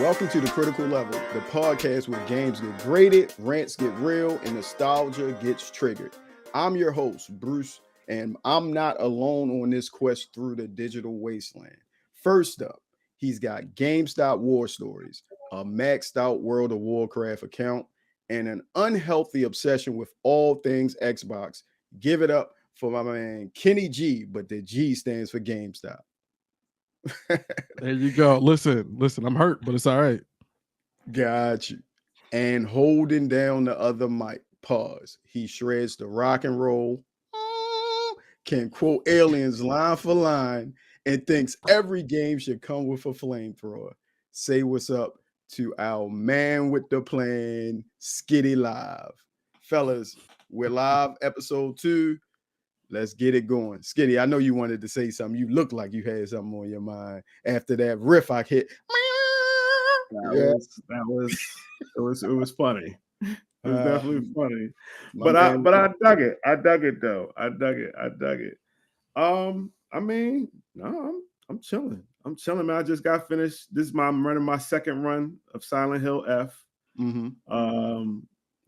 Welcome to the Critical Level, the podcast where games get graded, rants get real, and nostalgia gets triggered. I'm your host, Bruce, and I'm not alone on this quest through the digital wasteland. First up, he's got GameStop War Stories, a maxed out World of Warcraft account, and an unhealthy obsession with all things Xbox. Give it up for my man Kenny G, but the G stands for GameStop. There you go. Listen, I'm hurt, but it's all right. Got you. And holding down the other mic, pause. He shreds the rock and roll, can quote aliens line for line, and thinks every game should come with a flamethrower. Say what's up to our man with the plan, Skitty Live. Fellas, we're live, episode 2. Let's get it going. Skitty, I know you wanted to say something. You look like you had something on your mind after that riff I hit. It was funny. It was definitely funny. But I dug it. I dug it though. I dug it. I mean, no, I'm chilling. Man. I just got finished. I'm running my second run of Silent Hill F. Mm-hmm.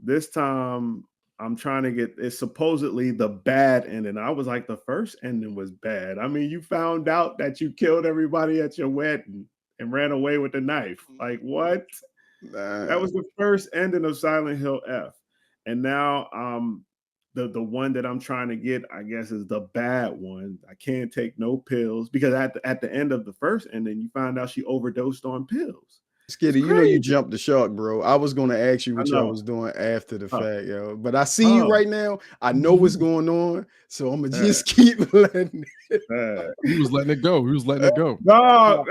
This time I'm trying to get it's supposedly the bad ending. I was like, the first ending was bad. I mean, you found out that you killed everybody at your wedding and ran away with the knife. Like, what? That was the first ending of Silent Hill F. And now the one that I'm trying to get, I guess, is the bad one. I can't take no pills because at the end of the first ending, you find out she overdosed on pills. Skitty, you know you jumped the shark, bro. I was going to ask you what y'all was doing after the fact, yo. But I see you right now. I know what's going on, so I'm going to just keep letting it. He was letting it go. No, all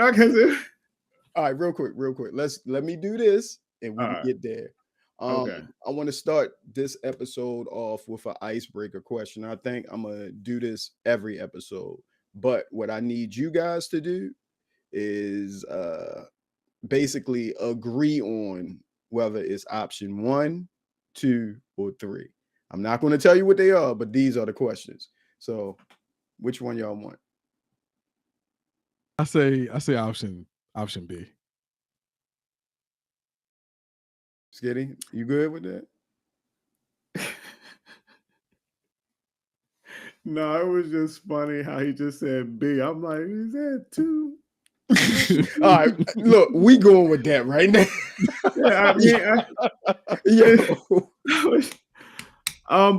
right, real quick. Let me do this, and we can get there. Okay. I want to start this episode off with an icebreaker question. I think I'm going to do this every episode. But what I need you guys to do is basically agree on whether it's option 1, 2, or 3. I'm not going to tell you what they are, but these are the questions. So which one y'all want? I say option B. Skitty, you good with that? No, it was just funny how he just said B. I'm like, is that 2? All right, look, we going with that right now.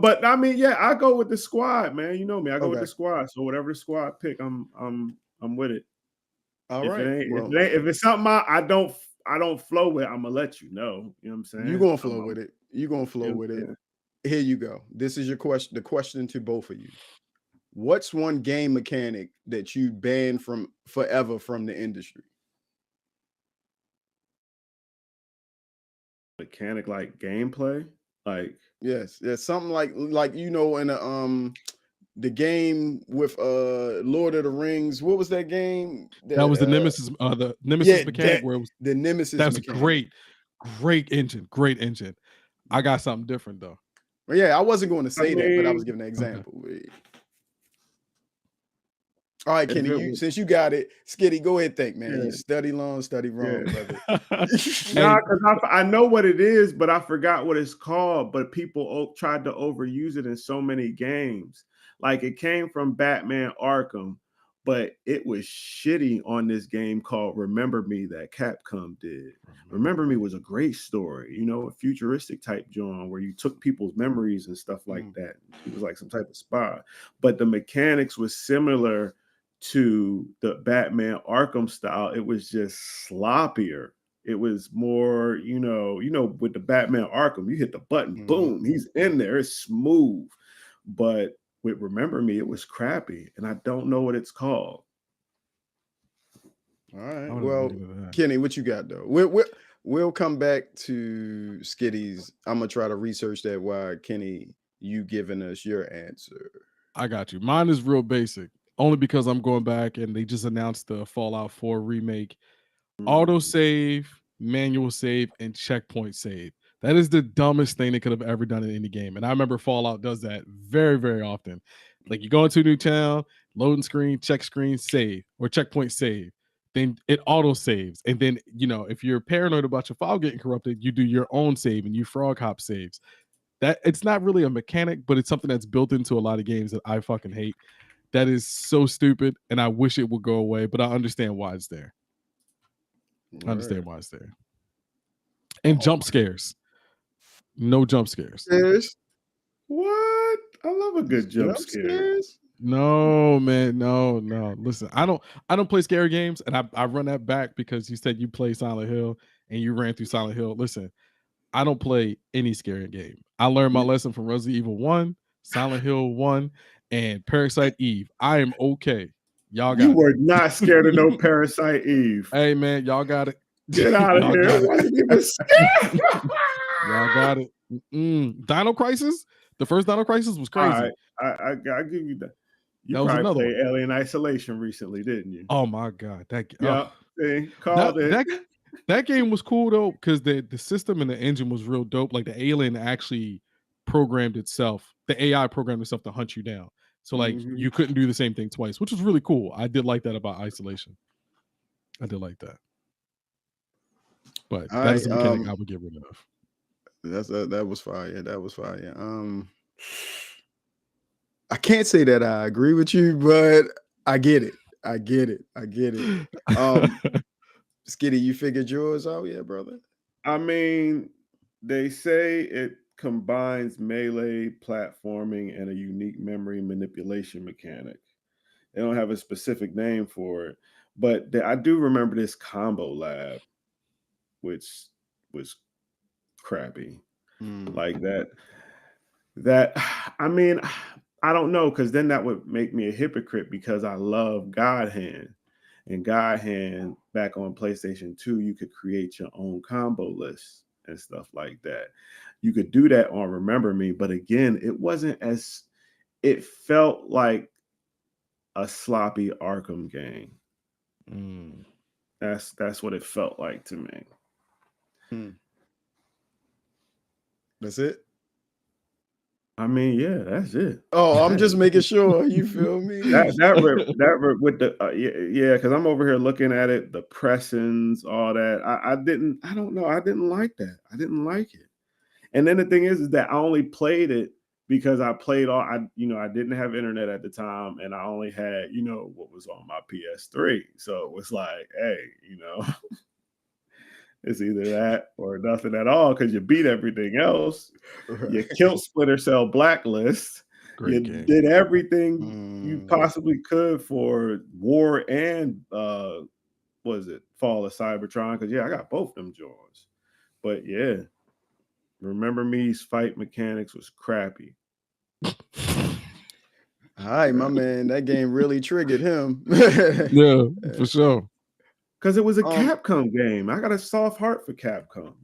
But I mean, yeah, I go with the squad, man. You know me, I go with the squad. So whatever the squad pick, I'm with it. All right. If it's something I don't flow with, I'm gonna let you know. You know what I'm saying? You're gonna flow with it. You're gonna flow with it. Here you go. This is your question. The question to both of you. What's one game mechanic that you banned from forever from the industry? Mechanic like gameplay? Like yes, something like you know in the game with Lord of the Rings. What was that game? That was the Nemesis mechanic where it was the Nemesis. That's mechanic. Great engine. I got something different though. Well, yeah, I wasn't going to say that, but I was giving an example. Okay. All right, Kenny, since you got it, Skitty, go ahead, think, man. You study long, study wrong, brother. Nah, because I know what it is, but I forgot what it's called. But people tried to overuse it in so many games. Like it came from Batman Arkham, but it was shitty on this game called Remember Me that Capcom did. Remember Me was a great story, you know, a futuristic type genre where you took people's memories and stuff like that. It was like some type of spy. But the mechanics was similar to the Batman Arkham style. It was just sloppier. It was more, you know, with the Batman Arkham, you hit the button, boom, he's in there. It's smooth. But with Remember Me, it was crappy, and I don't know what it's called. All right. Well, Kenny, what you got though? We'll come back to Skitty's. I'm gonna try to research that while Kenny, you giving us your answer. I got you. Mine is real basic. Only because I'm going back and they just announced the Fallout 4 remake. Auto save, manual save, and checkpoint save. That is the dumbest thing they could have ever done in any game. And I remember Fallout does that very, very often. Like you go into a new town, loading screen, check screen, save, or checkpoint save. then it auto saves. And then, if you're paranoid about your file getting corrupted, you do your own save and you frog hop saves. That it's not really a mechanic, but it's something that's built into a lot of games that I fucking hate. That is so stupid, and I wish it would go away, but I understand why it's there. I understand why it's there. And jump scares. No jump scares. What? I love a good jump scare. No, man, no. Listen, I don't play scary games, and I run that back because you said you play Silent Hill and you ran through Silent Hill. Listen, I don't play any scary game. I learned my lesson from Resident Evil 1, Silent Hill 1, and Parasite Eve. I am okay. Y'all got You were not scared of no Parasite Eve. Hey, man, y'all got it. Get out of here. Y'all got it. Dino Crisis? The first Dino Crisis was crazy. All right. I give you that. You that probably played Alien Isolation recently, didn't you? Oh, my God. That game was cool, though, because the system and the engine was real dope. Like, the alien actually programmed itself. The AI programmed itself to hunt you down. So, like, you couldn't do the same thing twice, which was really cool. I did like that about Isolation. I did like that. But that's a mechanic I would get rid of. That was fire. That was fire. I can't say that I agree with you, but I get it. Skitty, you figured yours out, yeah, brother? I mean, they say it combines melee platforming and a unique memory manipulation mechanic. They don't have a specific name for it, but I do remember this Combo Lab, which was crappy. Like that I mean, I don't know, because then that would make me a hypocrite, because I love God Hand. And God Hand, back on PlayStation 2, you could create your own combo list and stuff like that. You could do that on Remember Me, but again, it felt like a sloppy Arkham game. That's what it felt like to me. That's it? I mean, yeah, that's it. Oh, I'm just making sure. You feel me? that with the yeah, because I'm over here looking at it, the pressings, all that. I didn't like that. I didn't like it. And then the thing is that I only played it because I played I didn't have internet at the time, and I only had what was on my PS3. So it was like, hey, it's either that or nothing at all, because you beat everything else. Right. You killed Splinter Cell Blacklist. Great game. Did everything you possibly could for War and Fall of Cybertron? Because I got both them joints. But yeah, Remember Me's fight mechanics was crappy. All right, my man, that game really triggered him. Yeah, for sure. Because it was a Capcom game. I got a soft heart for Capcom,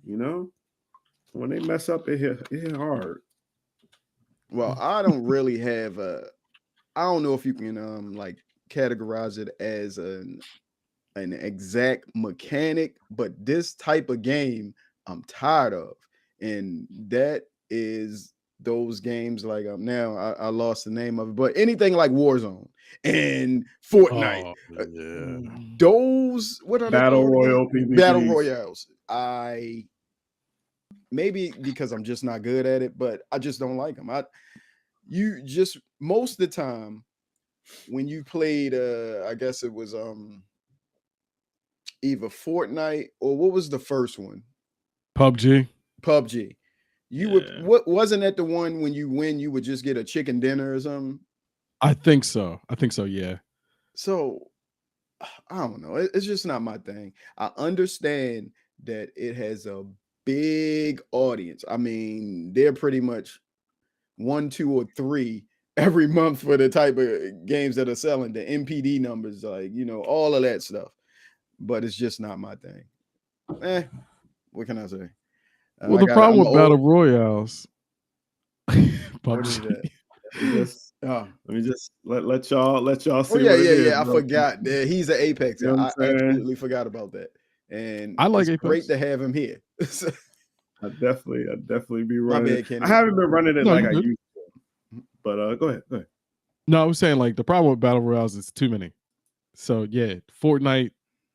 When they mess up, it hit hard. Well, I don't really have I don't know if you can categorize it as an exact mechanic, but this type of game I'm tired of. And that is those games like now I lost the name of it, but anything like Warzone and Fortnite, those what are Battle Royale PvPs. Battle Royales. Maybe because I'm just not good at it, but I just don't like them. You just most of the time when you played I guess it was either Fortnite or what was the first one? PUBG. You would wasn't that the one when you win you would just get a chicken dinner or something? I think so, yeah. So I don't know. It's just not my thing. I understand that it has a big audience. I mean, they're pretty much 1, 2, or 3 every month for the type of games that are selling, the MPD numbers, all of that stuff. But it's just not my thing. What can I say? Well, the problem with Battle Royales. PUBG. Let me just let y'all see. I forgot. He's an Apex. I absolutely forgot about that. And I like it's Apex. Great to have him here. I definitely be running. I haven't been running it like I used to. But go ahead. No, I was saying the problem with Battle Royales is too many. So yeah, Fortnite,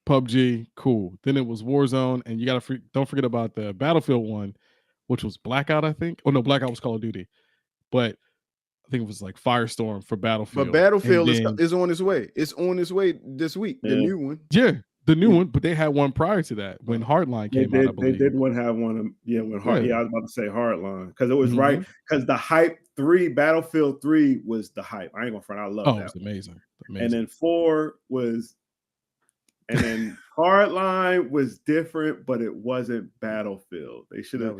PUBG, cool. Then it was Warzone, and you gotta don't forget about the Battlefield one, which was Blackout, I think. Oh no, Blackout was Call of Duty, but I think it was like Firestorm for Battlefield. But Battlefield then, is on its way. It's on its way this week. The new one. Yeah, the new one. But they had one prior to that when Hardline came out. I believe they did one have one. Yeah, when I was about to say Hardline because it was right because the hype 3 Battlefield 3 was the hype. I ain't gonna front. I love that. It was amazing. And then 4 was, and then Hardline was different, but it wasn't Battlefield. They should have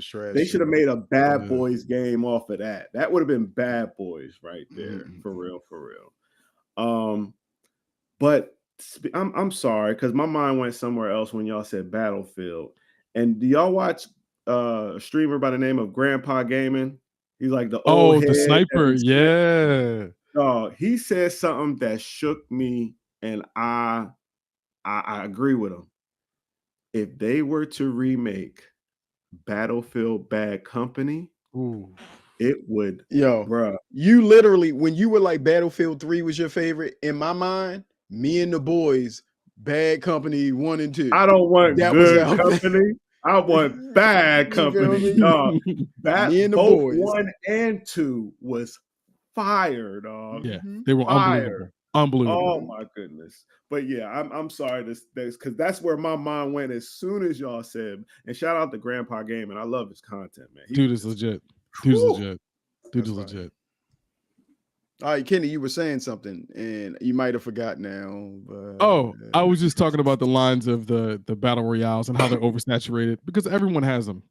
made a Bad Boys game off of that. That would have been Bad Boys right there, for real. But I'm sorry because my mind went somewhere else when y'all said Battlefield. And do y'all watch a streamer by the name of Grandpa Gaming? He's like the old the sniper, yeah. He said something that shook me, and I agree with him. If they were to remake Battlefield Bad Company, it would. Bro, you literally, when you were like Battlefield 3 was your favorite, in my mind, me and the boys, Bad Company 1 and 2. I don't want good company. I want bad company. Me and the boys. 1 and 2 was fire, dog. Yeah, they were unbelievable. Oh my goodness. But yeah, I'm sorry this because that's where my mind went as soon as y'all said. And shout out to Grandpa Gaming. I love his content, man. Dude is legit. Dude is legit. All right, Kenny, you were saying something, and you might have forgot now. But, I was just talking about the lines of the battle royales and how they're oversaturated because everyone has them.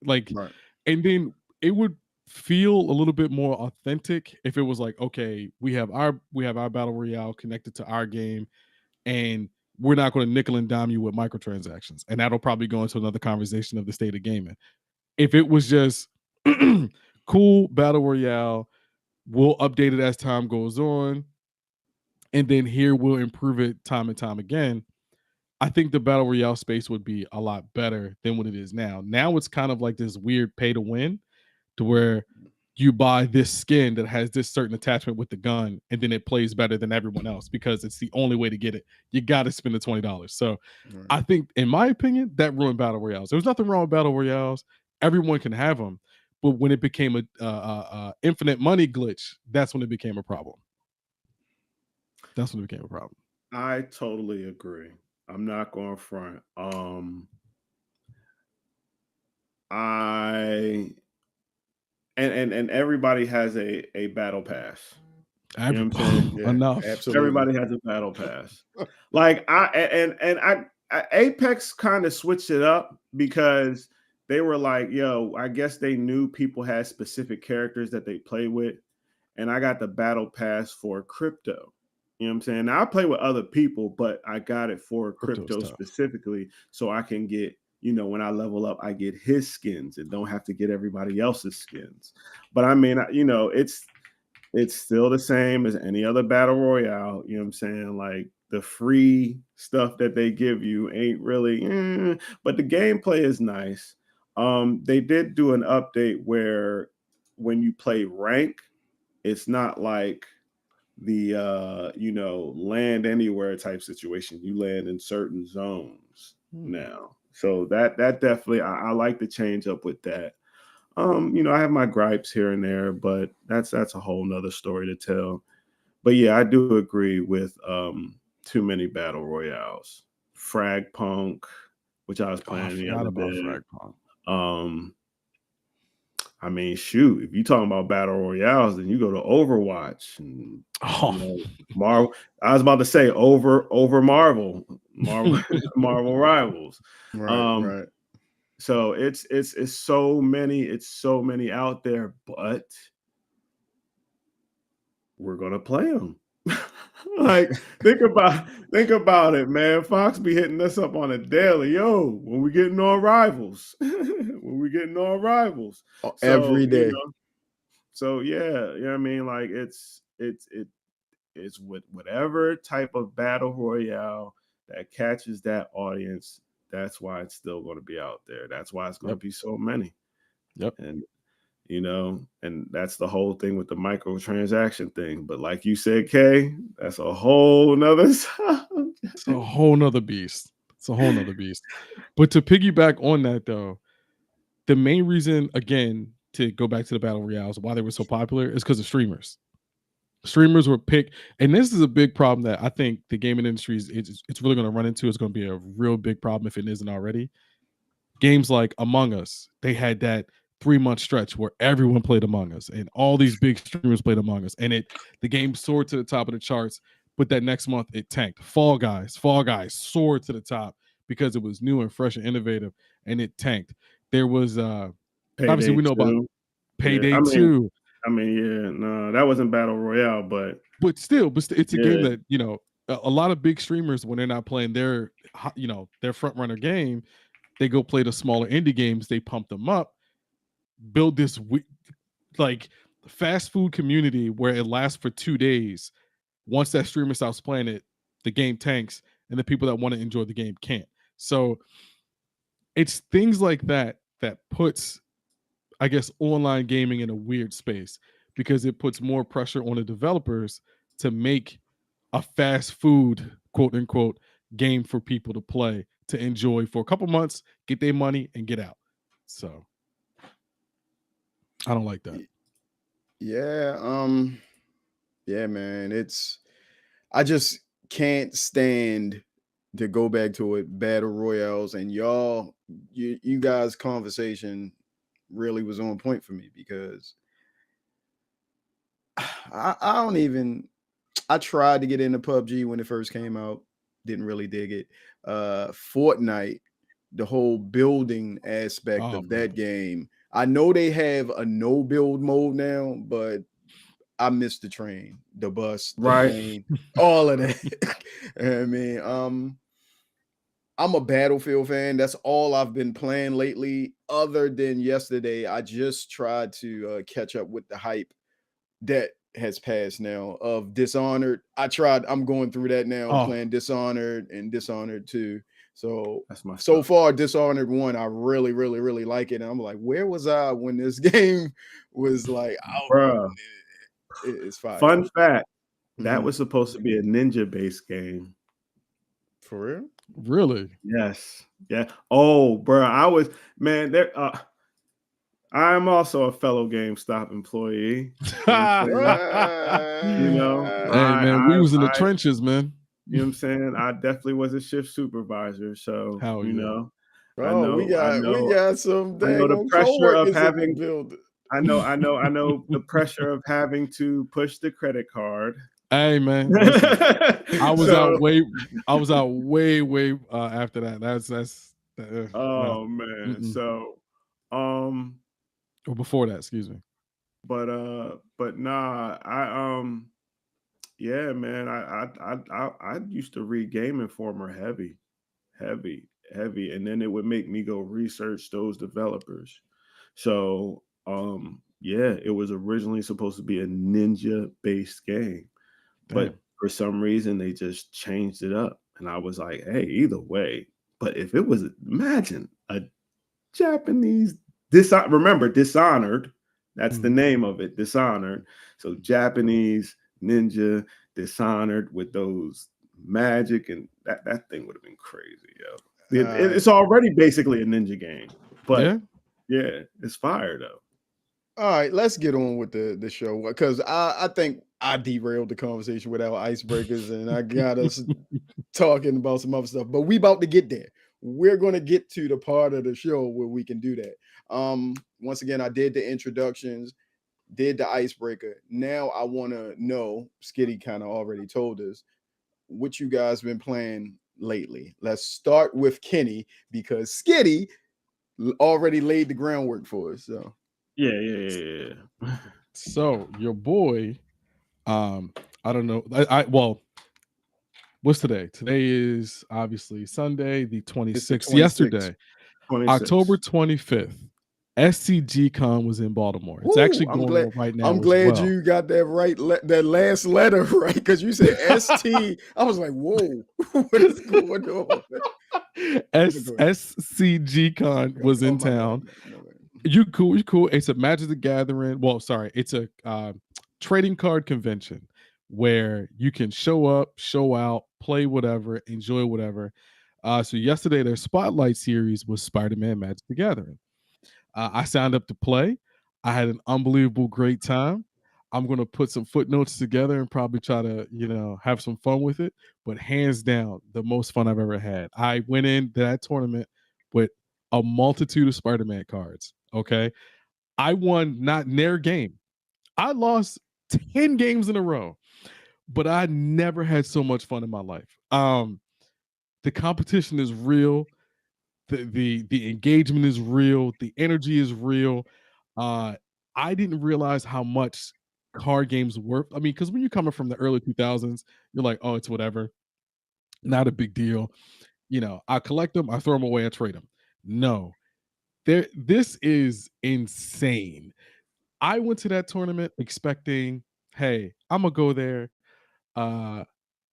And then it would feel a little bit more authentic if it was like, okay, we have our battle royale connected to our game, and we're not going to nickel and dime you with microtransactions, and that'll probably go into another conversation of the state of gaming. If it was just cool battle royale, we'll update it as time goes on, and then here we'll improve it time and time again. I think the battle royale space would be a lot better than what it is now. Now it's kind of like this weird pay to win, to where you buy this skin that has this certain attachment with the gun, and then it plays better than everyone else because it's the only way to get it. You got to spend the $20. So I think, in my opinion, that ruined battle royales. There was nothing wrong with battle royales. Everyone can have them. But when it became a infinite money glitch, that's when it became a problem. I totally agree. I'm not going front. And everybody has a battle pass. You know what I'm saying? Enough. Absolutely. Everybody has a battle pass. Apex kind of switched it up because they were like, yo, I guess they knew people had specific characters that they play with. And I got the battle pass for crypto. You know what I'm saying? Now I play with other people, but I got it for crypto specifically so I can get, when I level up, I get his skins and don't have to get everybody else's skins. But I mean, it's still the same as any other battle royale. You know what I'm saying? Like the free stuff that they give you ain't really, but the gameplay is nice. They did do an update where when you play rank, it's not like the land anywhere type situation. You land in certain zones now. So that definitely I like to change up with that. I have my gripes here and there, but that's a whole nother story to tell. But yeah, I do agree with too many battle royales. Frag Punk, which I was playing the other day. Frag Punk. I mean, shoot, if you're talking about battle royales, then you go to Overwatch and Marvel. I was about to say over Marvel Rivals. Right. So it's so many out there, but we're gonna play them. Like think about it, man. Fox be hitting us up on a daily. Yo, when we getting on Rivals, every day. So yeah, you know what I mean. Like it's with whatever type of battle royale that catches that audience. That's why it's still going to be out there. That's why it's going to be so many. Yep. And and that's the whole thing with the microtransaction thing. But like you said, Kay, that's a whole nother it's a whole nother beast. It's a whole nother beast. But to piggyback on that though, the main reason, again, to go back to the battle royales, why they were so popular is because of streamers. Streamers were picked, and this is a big problem that I think the gaming industry it's really going to run into. It's going to be a real big problem if it isn't already. Games like Among Us, they had that 3-month stretch where everyone played Among Us, and all these big streamers played Among Us, and the game soared to the top of the charts. But that next month it tanked. Fall Guys soared to the top because it was new and fresh and innovative, and it tanked. There was obviously we know about Payday 2. I mean, yeah, no, that wasn't Battle Royale, but still, it's a game that, you know, a lot of big streamers, when they're not playing their, you know, their front runner game, they go play the smaller indie games, they pump them up, build this like fast food community where it lasts for 2 days. Once that streamer stops playing it, the game tanks, and the people that want to enjoy the game can't. So it's things like that that puts, I guess, online gaming in a weird space, because it puts more pressure on the developers to make a fast food, quote unquote, game for people to play, to enjoy for a couple months, get their money and get out. So I don't like that. Yeah. Yeah, man. I just can't stand to go back to it, battle royales, and you guys' conversation really was on point for me, because I tried to get into PUBG when it first came out, didn't really dig it. Fortnite, the whole building aspect of that game. I know they have a no build mode now, but I missed the train, the bus, the plane, all of that. I mean, I'm a Battlefield fan. That's all I've been playing lately. Other than yesterday, I just tried to catch up with the hype that has passed now of Dishonored. I'm going through that now, playing Dishonored and Dishonored 2. So far, Dishonored 1, I really, really, really like it. And I'm like, where was I when this game was like out? Bruh. It's fire. Fun fact, that was supposed to be a ninja-based game. For real? Really? Yes. Yeah. Oh, bro, I'm also a fellow GameStop employee. You know, hey man, we was in the trenches, man. You know what I'm saying? I definitely was a shift supervisor, so you know. Oh, we got some dang the pressure of having build. I know the pressure of having to push the credit card. Hey man, listen, I was out way after that. That's oh man. So or before that, excuse me. But nah, yeah, man, I used to read Game Informer heavy, and then it would make me go research those developers. So yeah, it was originally supposed to be a ninja-based game. But for some reason they just changed it up. And I was like, hey, either way. But if it was, imagine a Japanese remember Dishonored, that's the name of it, Dishonored. So Japanese ninja Dishonored with those magic, and that thing would have been crazy, yo. It's already basically a ninja game. But yeah, it's fire though. All right, let's get on with the show, because I think I derailed the conversation with our icebreakers, and I got us talking about some other stuff. But we about to get there. We're going to get to the part of the show where we can do that. Once again, I did the introductions, did the icebreaker. Now I want to know, Skitty kind of already told us, what you guys been playing lately. Let's start with Kenny, because Skitty already laid the groundwork for us. So yeah. So your boy, I don't know. Well, what's today? Today is obviously Sunday, the 26th. Yesterday, 26th. October 25th, SCG-Con was in Baltimore. It's actually going on right now. I'm glad you got that right, that last letter right, because you said ST. I was like, whoa, what is going on? SCG-Con was in town. You cool. It's a Magic the Gathering. Well, sorry, it's a trading card convention where you can show up, show out, play whatever, enjoy whatever. So yesterday, their spotlight series was Spider-Man Magic the Gathering. I signed up to play. I had an unbelievable great time. I'm going to put some footnotes together and probably try to, have some fun with it. But hands down, the most fun I've ever had. I went into that tournament with a multitude of Spider-Man cards. Okay. I won not near game. I lost 10 games in a row, but I never had so much fun in my life. The competition is real. The engagement is real. The energy is real. I didn't realize how much card games were. I mean, because when you're coming from the early 2000s, you're like, oh, it's whatever, not a big deal. I collect them, I throw them away, I trade them. No, this is insane. I went to that tournament expecting, hey, I'm gonna go there. Uh,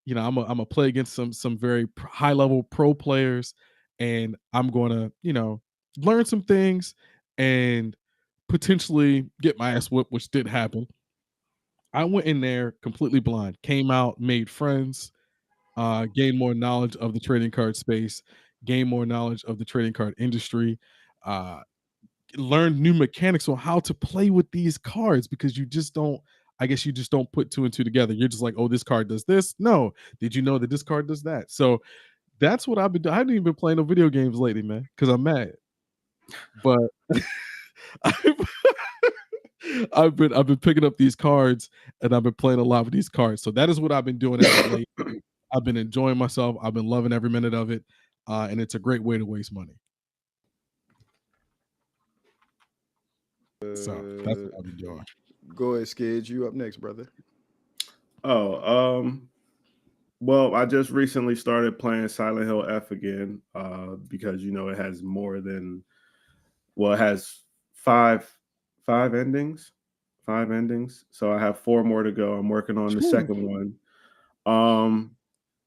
I'm gonna play against some very high level pro players, and I'm gonna learn some things and potentially get my ass whipped, which did happen. I went in there completely blind, came out, made friends, gained more knowledge of the trading card space, gained more knowledge of the trading card industry, uh, learned new mechanics on how to play with these cards because you just don't. I guess you just don't put two and two together. You're just like, oh, this card does this. No, did you know that this card does that? So that's what I've been doing. I haven't even been playing no video games lately, man, because I'm mad. But I've, I've been picking up these cards and I've been playing a lot of these cards. So that is what I've been doing as of late. I've been enjoying myself. I've been loving every minute of it, and it's a great way to waste money. So that's what I've been doing. Go ahead, Skids. You up next, brother. Well, I just recently started playing Silent Hill F again because it has more than it has five endings. 5 endings. So I have 4 more to go. I'm working on the second one.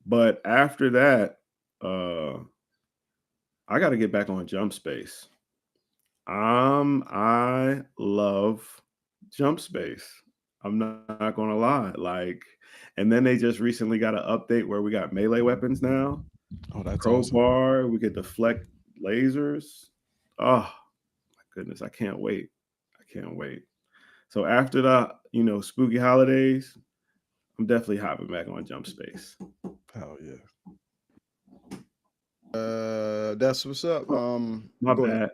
But after that, I got to get back on Jump Space. I love Jump Space. I'm not gonna lie. And then they just recently got an update where we got melee weapons now. Oh, that's crowbar. awesome. We can deflect lasers. Oh my goodness, I can't wait. So after the spooky holidays, I'm definitely hopping back on Jump Space. Hell yeah. That's what's up. My bad.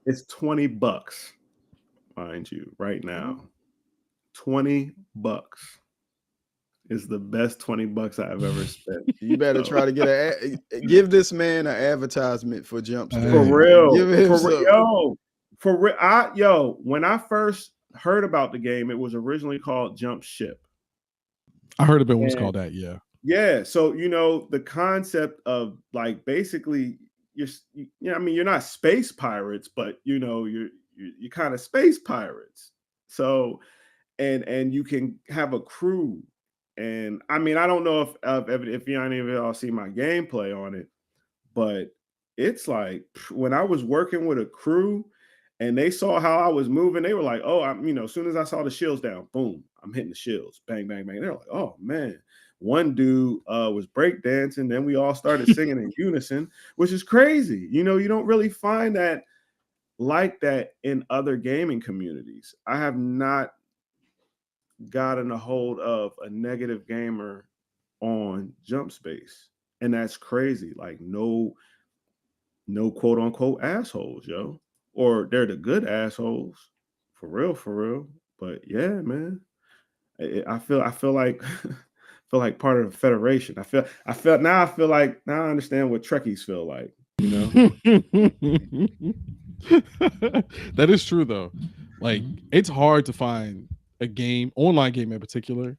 It's $20, mind you, right now. $20 is the best $20 I've ever spent. You better try to get give this man an advertisement for Jump Space. For real. Give him For real. When I first heard about the game, it was originally called Jump Ship. I heard it was called that, yeah. Yeah. So, the concept of basically you're not space pirates, but you're kind of space pirates. So, and you can have a crew. And I mean, I don't know if any of y'all see my gameplay on it, but it's like when I was working with a crew and they saw how I was moving, they were like, oh, as soon as I saw the shields down, boom, I'm hitting the shields, bang, bang, bang. They're like, oh man. One dude was breakdancing, then we all started singing in unison, which is crazy. You don't really find that like that in other gaming communities. I have not gotten a hold of a negative gamer on Jump Space, and that's crazy. Like no quote unquote assholes, yo, or they're the good assholes, for real. But yeah, man, I feel like feel like part of the Federation. I feel like now I understand what Trekkies feel like. That is true though. Like it's hard to find a online game in particular,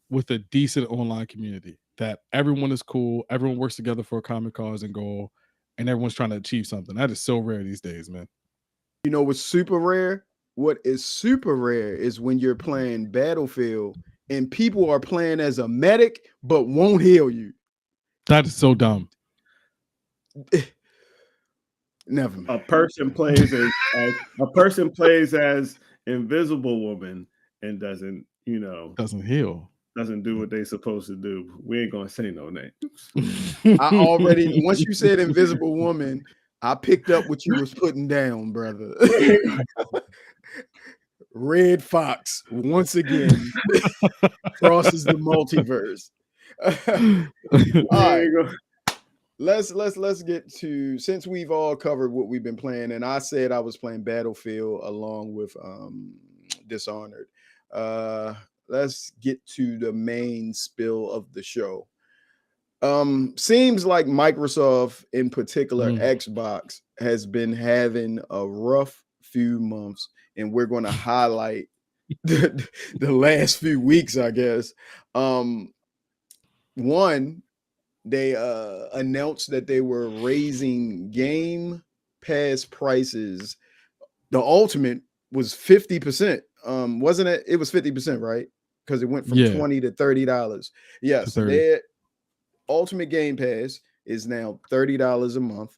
with a decent online community that everyone is cool, everyone works together for a common cause and goal, and everyone's trying to achieve something. That is so rare these days, man. You know what's super rare? What is super rare is when you're playing Battlefield and people are playing as a medic but won't heal you. That is so dumb. Never mind. A person plays as Invisible Woman and doesn't heal. doesn't do what they supposed to do. We ain't gonna say no names. I already, once you said Invisible Woman, I picked up what you was putting down, brother. Red Fox once again crosses the multiverse. All right. Let's get to, since we've all covered what we've been playing, and I said I was playing Battlefield along with Dishonored. Let's get to the main spill of the show. Seems like Microsoft, in particular Xbox, has been having a rough few months, and we're going to highlight the last few weeks, I guess. One, they announced that they were raising Game Pass prices. The Ultimate was 50%. Wasn't it? It was 50%, right? Because it went from $20 to $30. Yes, their Ultimate Game Pass is now $30 a month.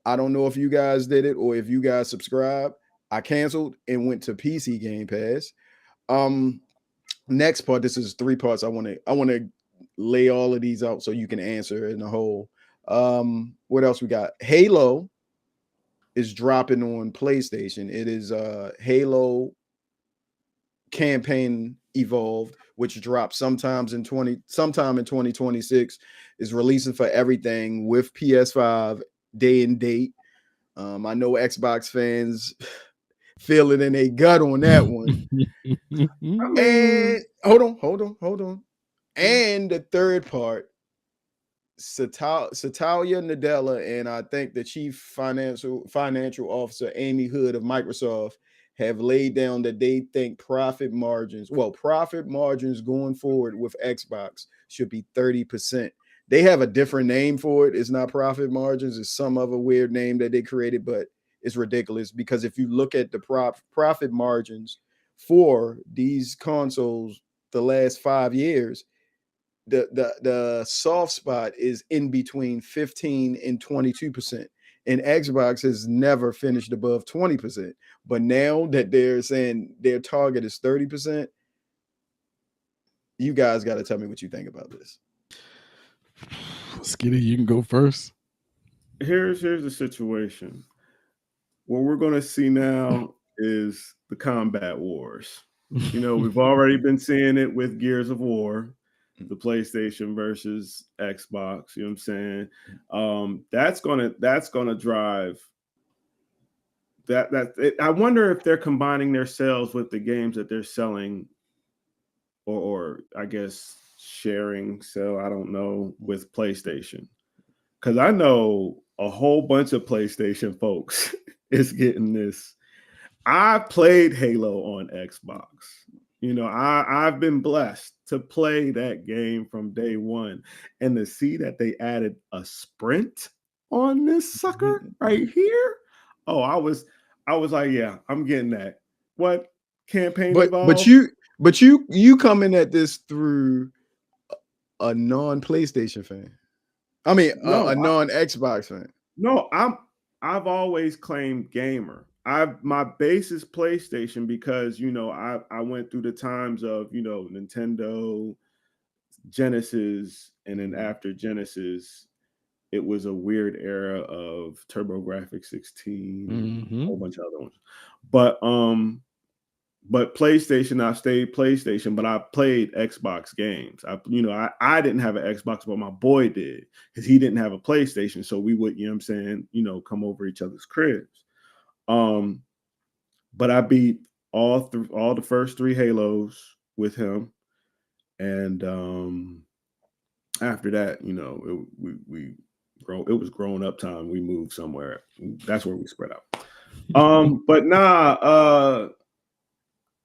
I don't know if you guys did it or if you guys subscribe. I canceled and went to PC Game Pass. Next part, this is 3 parts. I want to lay all of these out so you can answer in the whole. What else we got? Halo is dropping on PlayStation. It is Halo Campaign Evolved, which drops sometime in 2026, is releasing for everything with PS5 day and date. I know Xbox fans feel it in their gut on that one. And hold on. And the third part, Satya Nadella and I think the chief financial officer Amy Hood of Microsoft have laid down that they think profit margins going forward with Xbox should be 30%. They have a different name for it. It's not profit margins. It's some other weird name that they created, but it's ridiculous because if you look at the profit margins for these consoles the last 5 years, the soft spot is in between 15 and 22%. And Xbox has never finished above 20%. But now that they're saying their target is 30%, you guys got to tell me what you think about this. Skitty, you can go first. Here's the situation. What we're going to see now is the combat wars. You know, we've already been seeing it with Gears of War, the PlayStation versus Xbox. You know what I'm saying? That's gonna drive that. I wonder if they're combining their sales with the games that they're selling, or I guess sharing. So I don't know, with PlayStation, because I know a whole bunch of PlayStation folks is getting this. I played Halo on Xbox. You know, I've been blessed to play that game from day one, and to see that they added a sprint on this sucker right here. Oh, I was like, yeah, I'm getting that. What campaign evolved? But you coming at this through a non-PlayStation fan. I mean, a non-Xbox fan. No, I've always claimed gamer. My base is PlayStation because, you know, I went through the times of, you know, Nintendo, Genesis, and then after Genesis, it was a weird era of TurboGrafx 16, a whole bunch of other ones. But PlayStation, I stayed PlayStation, but I played Xbox games. I didn't have an Xbox, but my boy did, because he didn't have a PlayStation. So we would, you know what I'm saying, you know, come over each other's cribs. But I beat all the first 3 Halos with him. And after that, you know, it was grown up time. We moved somewhere. That's where we spread out. But nah,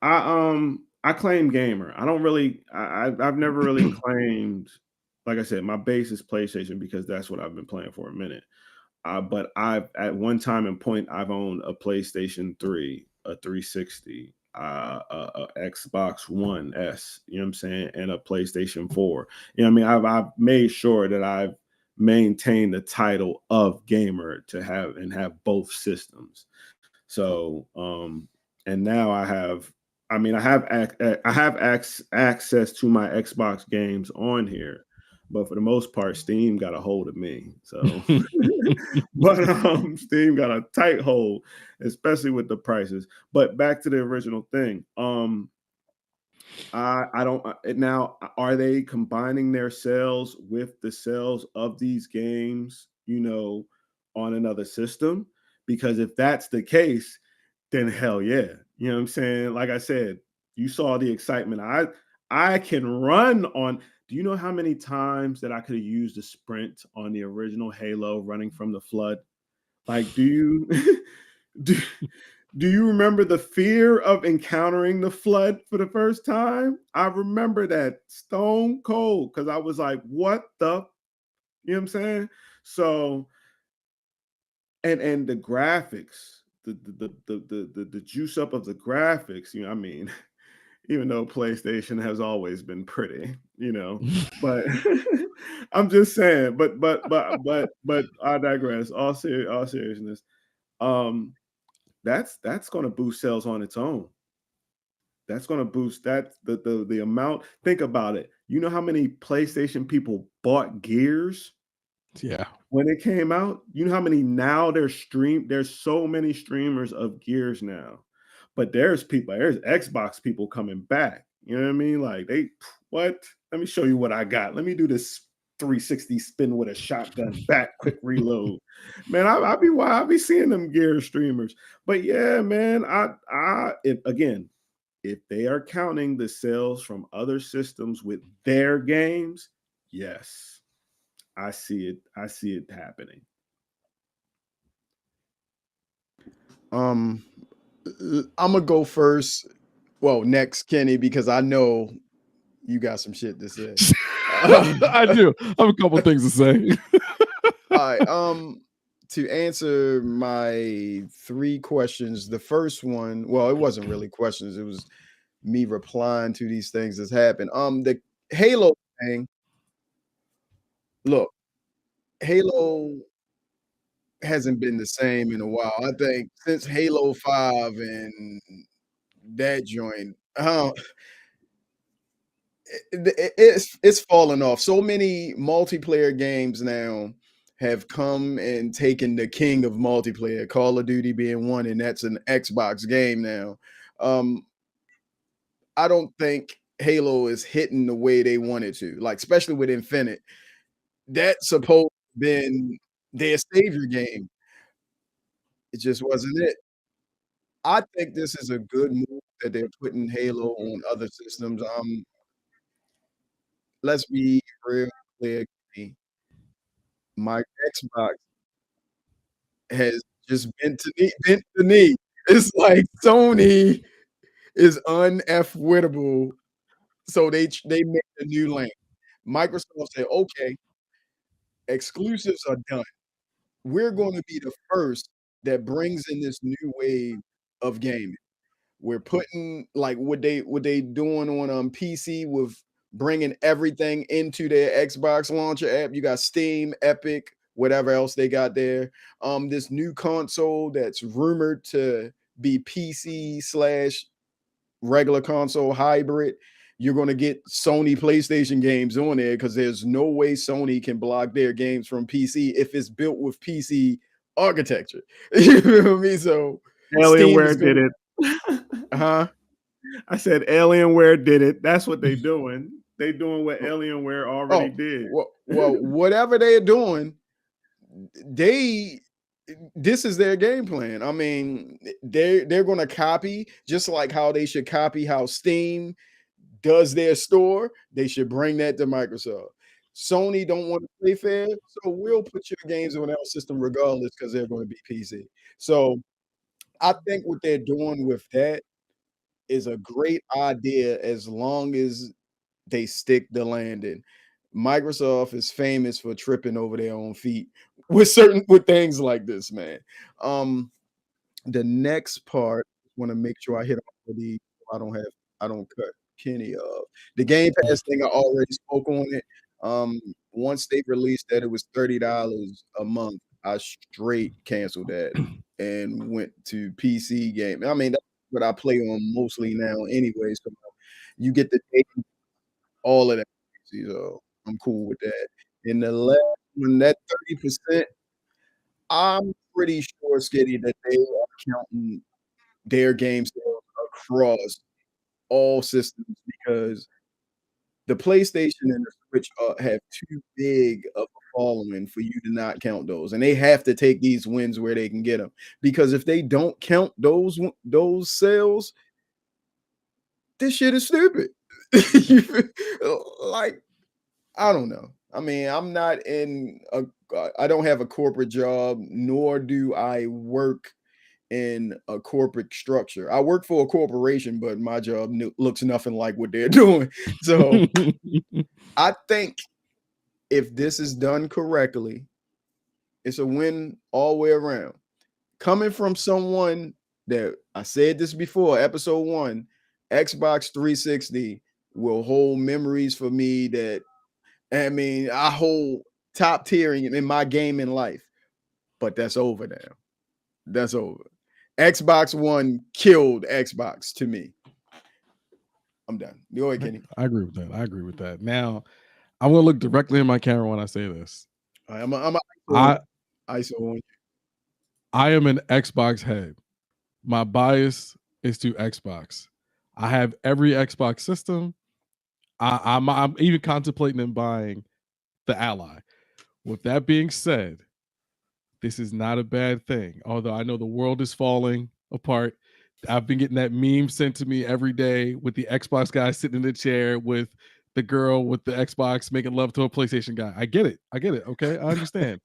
I claim gamer. I don't really. I've never really claimed. Like I said, my base is PlayStation because that's what I've been playing for a minute. But I've at one time and point I've owned a PlayStation 3, a 360, a Xbox One S. You know what I'm saying, and a PlayStation 4. You know what I mean. I've made sure that I've maintained the title of gamer to have both systems. So and now I I mean, I have access to my Xbox games on here, but for the most part, Steam got a hold of me. So, but Steam got a tight hold, especially with the prices. But back to the original thing. I don't now. Are they combining their sales with the sales of these games? On another system? Because if that's the case, then hell yeah. You know what I'm saying? Like I said, you saw the excitement. I can run on. Do you know how many times that I could have used a sprint on the original Halo running from the flood? Like, do you do, do you remember the fear of encountering the flood for the first time? I remember that stone cold because I was like, what the, you know what I'm saying? So, and the graphics, the juice up of the graphics, I mean, even though PlayStation has always been pretty, but I'm just saying, but I digress. All seriousness. That's going to boost sales on its own. That's going to boost that the amount. Think about it. You know how many PlayStation people bought Gears? Yeah. When it came out, you know how many now there's so many streamers of Gears now. But there's Xbox people coming back. You know what I mean? Like what? Let me show you what I got. Let me do this 360 spin with a shotgun back, quick reload. Man, I'll be seeing them Gears streamers. But yeah, man, if they are counting the sales from other systems with their games, yes. I see it happening. I'm gonna go first. Well, next, Kenny, because I know you got some shit to say. I do. I have a couple things to say. All right. To answer my 3 questions, the first one, well, it wasn't really questions, it was me replying to these things that's happened. The Halo thing. Look, Halo hasn't been the same in a while. I think since Halo 5 and that joint, it's fallen off. So many multiplayer games now have come and taken the king of multiplayer, Call of Duty being one, and that's an Xbox game now. I don't think Halo is hitting the way they wanted to, like especially with Infinite. That's supposed to been their savior game. It just wasn't it. I think this is a good move that they're putting Halo on other systems. Let's be real clear. My Xbox has just bent the knee. It's like Sony is unf-wittable, so they made a new lane. Microsoft said, "Okay, exclusives are done. We're gonna be the first that brings in this new wave of gaming." We're putting like what they doing on PC with bringing everything into their Xbox launcher app. You got Steam, Epic, whatever else they got there. This new console that's rumored to be PC slash regular console hybrid. You're going to get Sony PlayStation games on there because there's no way Sony can block their games from PC if it's built with PC architecture. You know what I mean? So Alienware did it. Huh? I said Alienware did it. That's what they doing. They doing what Alienware already did. Well, whatever they're doing, this is their game plan. I mean, they're going to copy just like how they should copy how Steam does their store. They should bring that to Microsoft. Sony don't want to play fair, so we'll put your games on our system regardless because they're going to be PC. So I think what they're doing with that is a great idea as long as they stick the landing. Microsoft is famous for tripping over their own feet with things like this, man. The next part, want to make sure I hit all of these. I don't cut Kenny off. The Game Pass thing, I already spoke on it. Once they released that it was $30 a month, I straight canceled that and went to PC game. I mean, what I play on mostly now anyway. So you get the dating, all of that. So I'm cool with that. And the last one, that 30%, I'm pretty sure, Skitty, that they are counting their game sales across all systems because the PlayStation and the Switch have too big of a following for you to not count those, and they have to take these wins where they can get them. Because if they don't count those sales, this shit is stupid. Like, I don't know. I mean, I'm not in a. I don't have a corporate job, nor do I work in a corporate structure. I work for a corporation, but my job looks nothing like what they're doing. So I think if this is done correctly, it's a win all the way around. Coming from someone that I said this before, episode 1, Xbox 360 will hold memories for me that, I mean, I hold top tier in my gaming life, but that's over now. That's over. Xbox One killed Xbox to me. I'm done. Go ahead, Kenny. I agree with that. I agree with that. Now, I'm going to look directly in my camera when I say this. I am an Xbox head. My bias is to Xbox. I have every Xbox system. I'm even contemplating in buying the Ally. With that being said, this is not a bad thing. Although I know the world is falling apart. I've been getting that meme sent to me every day with the Xbox guy sitting in the chair with the girl with the Xbox making love to a PlayStation guy. I get it. Okay. I understand.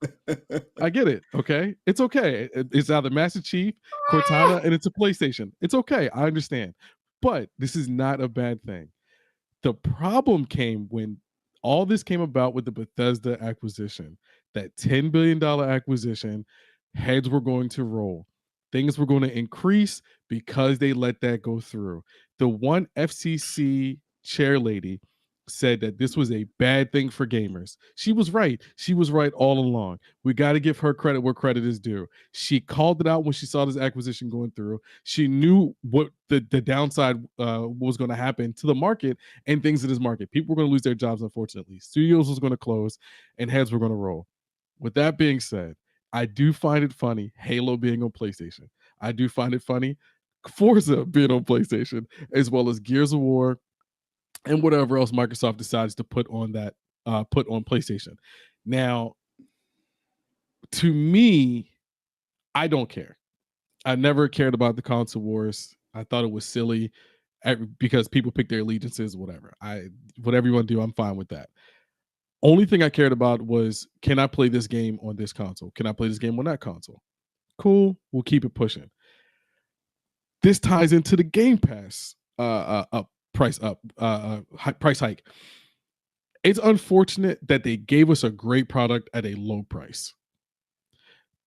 I get it. Okay. It's okay. It's either Master Chief, Cortana, and it's a PlayStation. It's okay. I understand. But this is not a bad thing. The problem came when all this came about with the Bethesda acquisition, that $10 billion acquisition. Heads were going to roll. Things were going to increase because they let that go through. The one FCC chair lady said that this was a bad thing for gamers. She was right. She was right all along. We got to give her credit where credit is due. She called it out when she saw this acquisition going through. She knew what the downside was going to happen to the market and things in this market. People were going to lose their jobs, unfortunately. Studios was going to close and heads were going to roll. With that being said, I do find it funny Halo being on PlayStation. I do find it funny Forza being on PlayStation, as well as Gears of War and whatever else Microsoft decides to put on that put on PlayStation. Now, to me, I don't care. I never cared about the console wars. I thought it was silly because people pick their allegiances, whatever. Whatever you want to do, I'm fine with that. Only thing I cared about was, can I play this game on this console? Can I play this game on that console? Cool, we'll keep it pushing. This ties into the Game Pass price hike. It's unfortunate that they gave us a great product at a low price.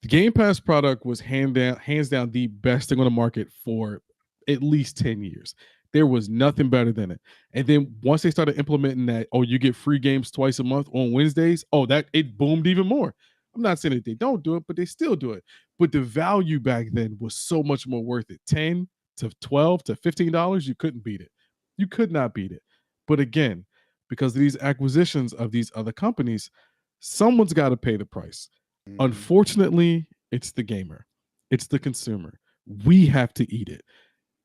The Game Pass product was hands down the best thing on the market for at least 10 years. There was nothing better than it. And then once they started implementing that, you get free games twice a month on Wednesdays, that it boomed even more. I'm not saying that they don't do it, but they still do it. But the value back then was so much more worth it. $10 to $12 to $15, you couldn't beat it. You could not beat it. But again, because of these acquisitions of these other companies, someone's got to pay the price. Mm-hmm. Unfortunately, it's the gamer. It's the consumer. We have to eat it.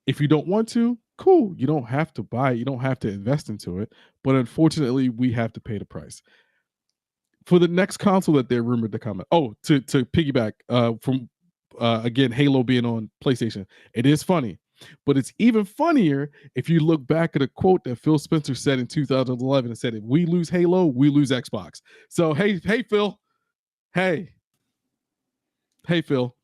If you don't want to, cool. You don't have to buy it. You don't have to invest into it. But unfortunately, we have to pay the price. For the next console that they're rumored to come out. To piggyback from, again, Halo being on PlayStation. It is funny. But it's even funnier if you look back at a quote that Phil Spencer said in 2011 and said, if we lose Halo, we lose Xbox. So, hey, Phil. Hey, Phil.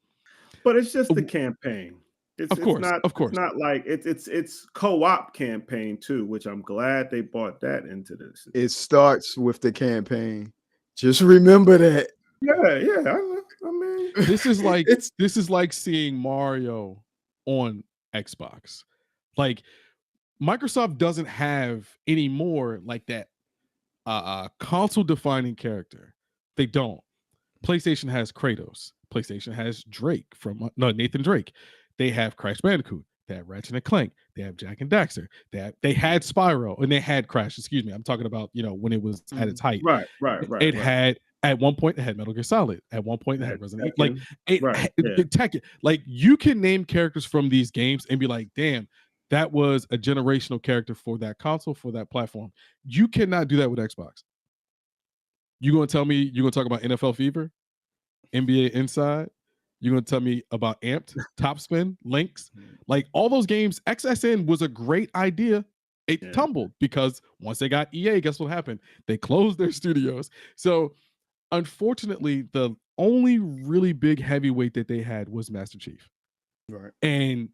But it's just the campaign. It's not like it's co-op campaign too, which I'm glad they brought that into this. It starts with the campaign. Just remember that. Yeah. I mean, this is like seeing Mario on Xbox. Like, Microsoft doesn't have anymore like that console defining character. They don't. PlayStation has Kratos. PlayStation has Drake from Nathan Drake. They have Crash Bandicoot. They had Ratchet and Clank. They have Jack and Daxter. They had Spyro, and they had Crash. Excuse me, I'm talking about when it was at its height. Right. It had at one point it had Metal Gear Solid. At one point it had Resident Evil. Like Tekken. Like you can name characters from these games and be like, damn, that was a generational character for that console, for that platform. You cannot do that with Xbox. You gonna tell me you're gonna talk about NFL Fever, NBA Inside? You're gonna tell me about Amped, Topspin, Lynx, like all those games. XSN was a great idea. It tumbled because once they got EA, guess what happened? They closed their studios. So unfortunately, the only really big heavyweight that they had was Master Chief. Right. And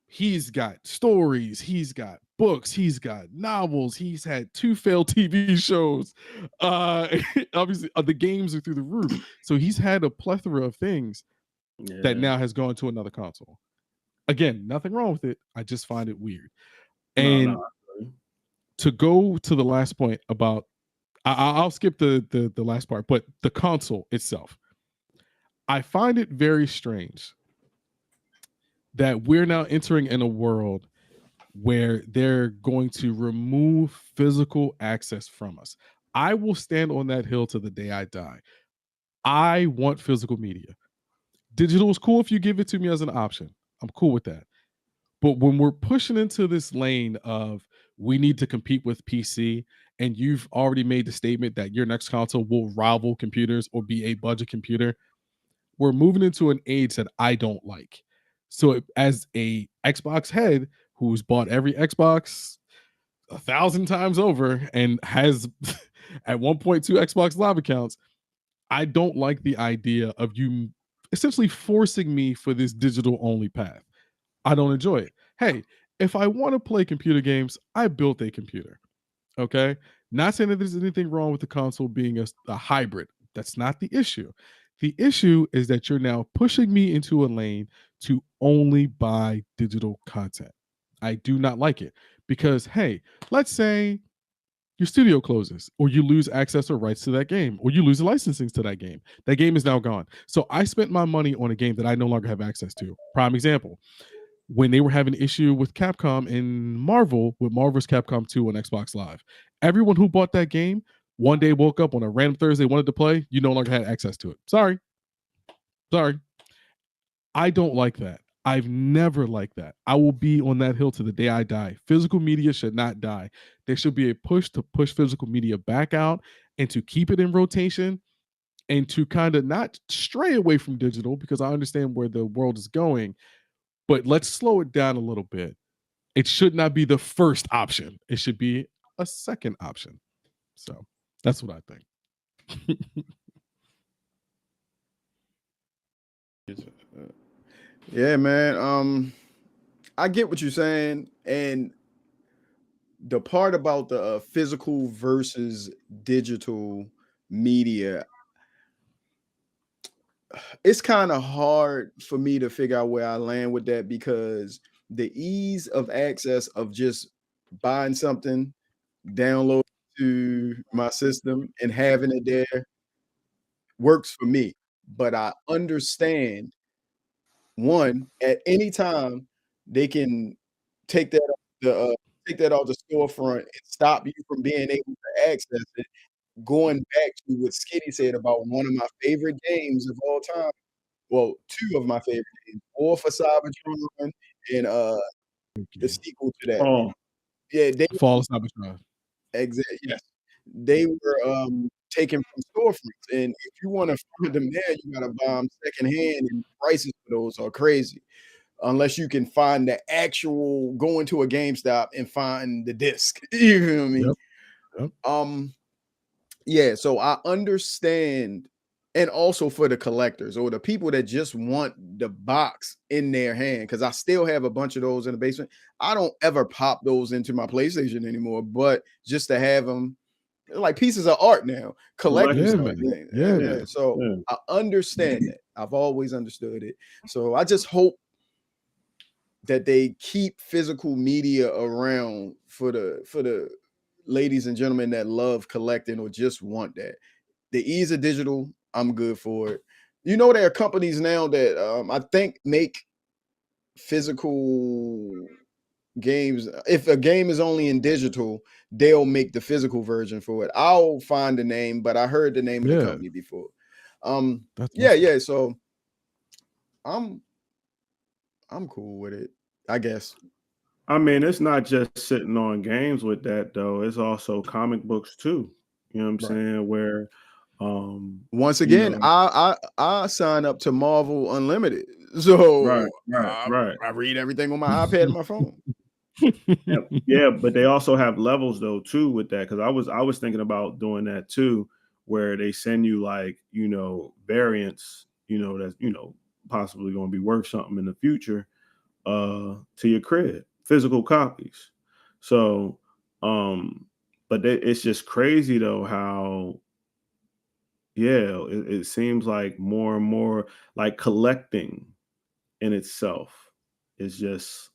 he's got stories, he's got books, he's got novels, he's had 2 failed TV shows. Obviously, the games are through the roof. So he's had a plethora of things that now has gone to another console. Again, nothing wrong with it. I just find it weird. And to go to the last point about, I'll skip the last part, but the console itself. I find it very strange that we're now entering in a world where they're going to remove physical access from us. I will stand on that hill to the day I die. I want physical media. Digital is cool if you give it to me as an option. I'm cool with that. But when we're pushing into this lane of we need to compete with PC, and you've already made the statement that your next console will rival computers or be a budget computer, we're moving into an age that I don't like. So as a Xbox head who's bought every Xbox 1,000 times over and has at 1.2 Xbox Live accounts, I don't like the idea of you essentially forcing me for this digital only path. I don't enjoy it. Hey, if I want to play computer games, I built a computer. Okay. Not saying that there's anything wrong with the console being a hybrid. That's not the issue. The issue is that you're now pushing me into a lane to only buy digital content. I do not like it because, hey, let's say your studio closes or you lose access or rights to that game or you lose the licensing to that game. That game is now gone. So I spent my money on a game that I no longer have access to. Prime example, when they were having an issue with Capcom and Marvel with Marvel's Capcom 2 on Xbox Live. Everyone who bought that game one day woke up on a random Thursday, wanted to play, you no longer had access to it. Sorry. I don't like that. I've never liked that. I will be on that hill to the day I die. Physical media should not die. There should be a push to push physical media back out and to keep it in rotation and to kind of not stray away from digital because I understand where the world is going, but let's slow it down a little bit. It should not be the first option. It should be a second option. So that's what I think. Yeah, man. I get what you're saying, and the part about the physical versus digital media, it's kind of hard for me to figure out where I land with that because the ease of access of just buying something, download to my system, and having it there works for me. But I understand one at any time they can take that off the storefront and stop you from being able to access it. Going back to what Skitty said about one of my favorite games of all time. Well, 2 of my favorite games, War for Cybertron and the sequel to that. Oh, Yeah, they Fall of Cybertron. yes. They were taken from storefronts. And if you want to find them there, you gotta buy them secondhand, and prices for those are crazy. Unless you can find the actual go into a GameStop and find the disc. You know what I mean? Yep. Yeah, so I understand, and also for the collectors or the people that just want the box in their hand, because I still have a bunch of those in the basement. I don't ever pop those into my PlayStation anymore, but just to have them like pieces of art now, collectors type thing. Yeah. So I understand that. I've always understood it. So I just hope that they keep physical media around for the ladies and gentlemen that love collecting or just want that. The ease of digital, I'm good for it. You know, there are companies now that I think make physical games. If a game is only in digital, they'll make the physical version for it. I'll find the name, but I heard the name of the Yeah. company before. That's Yeah, awesome. yeah. So I'm cool with it, I guess. I mean, it's not just sitting on games with that though. It's also comic books too. You know what I'm Right. saying? Where Once you again, know, I sign up to Marvel Unlimited, so right. I read everything on my iPad and my phone. Yeah, but they also have levels though too with that, because I was thinking about doing that too, where they send you like, you know, variants, you know, that's, you know, possibly going to be worth something in the future to your crib, physical copies. So but it's just crazy though how, yeah, it seems like more and more like collecting in itself is just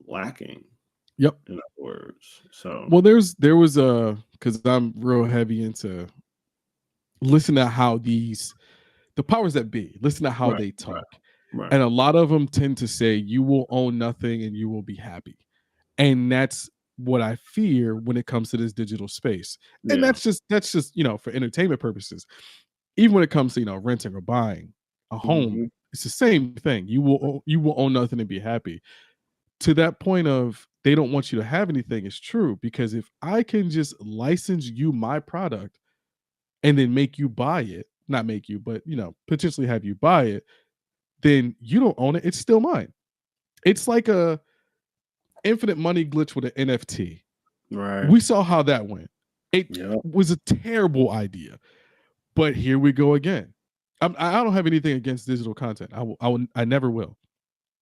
lacking, Yep. in other words. So Well, there was because I'm real heavy into listen to how the powers that be, listen to how right, they talk. right. And a lot of them tend to say you will own nothing and you will be happy. And that's what I fear when it comes to this digital space. And Yeah. that's just, you know, for entertainment purposes. Even when it comes to, you know, renting or buying a home, Mhm. it's the same thing. You will own nothing and be happy. To that point of they don't want you to have anything is true, because if I can just license you my product and then make you buy it, not make you, but you know, potentially have you buy it, then you don't own it. It's still mine. It's like a infinite money glitch with an NFT. Right. We saw how that went. It Yep. was a terrible idea, but here we go again. I don't have anything against digital content. I never will.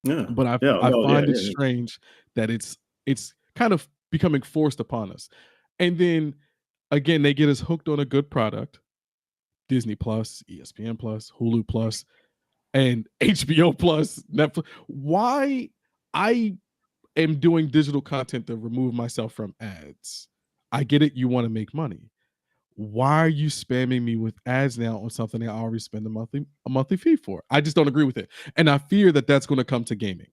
Yeah. But Yeah. I No, yeah, find it yeah. strange that it's kind of becoming forced upon us. And then again, they get us hooked on a good product, Disney Plus, ESPN Plus, Hulu Plus, and HBO Plus, Netflix. Why I am doing digital content to remove myself from ads. I get it, you want to make money. Why are you spamming me with ads now on something I already spend a monthly fee for? I just don't agree with it. And I fear that that's going to come to gaming.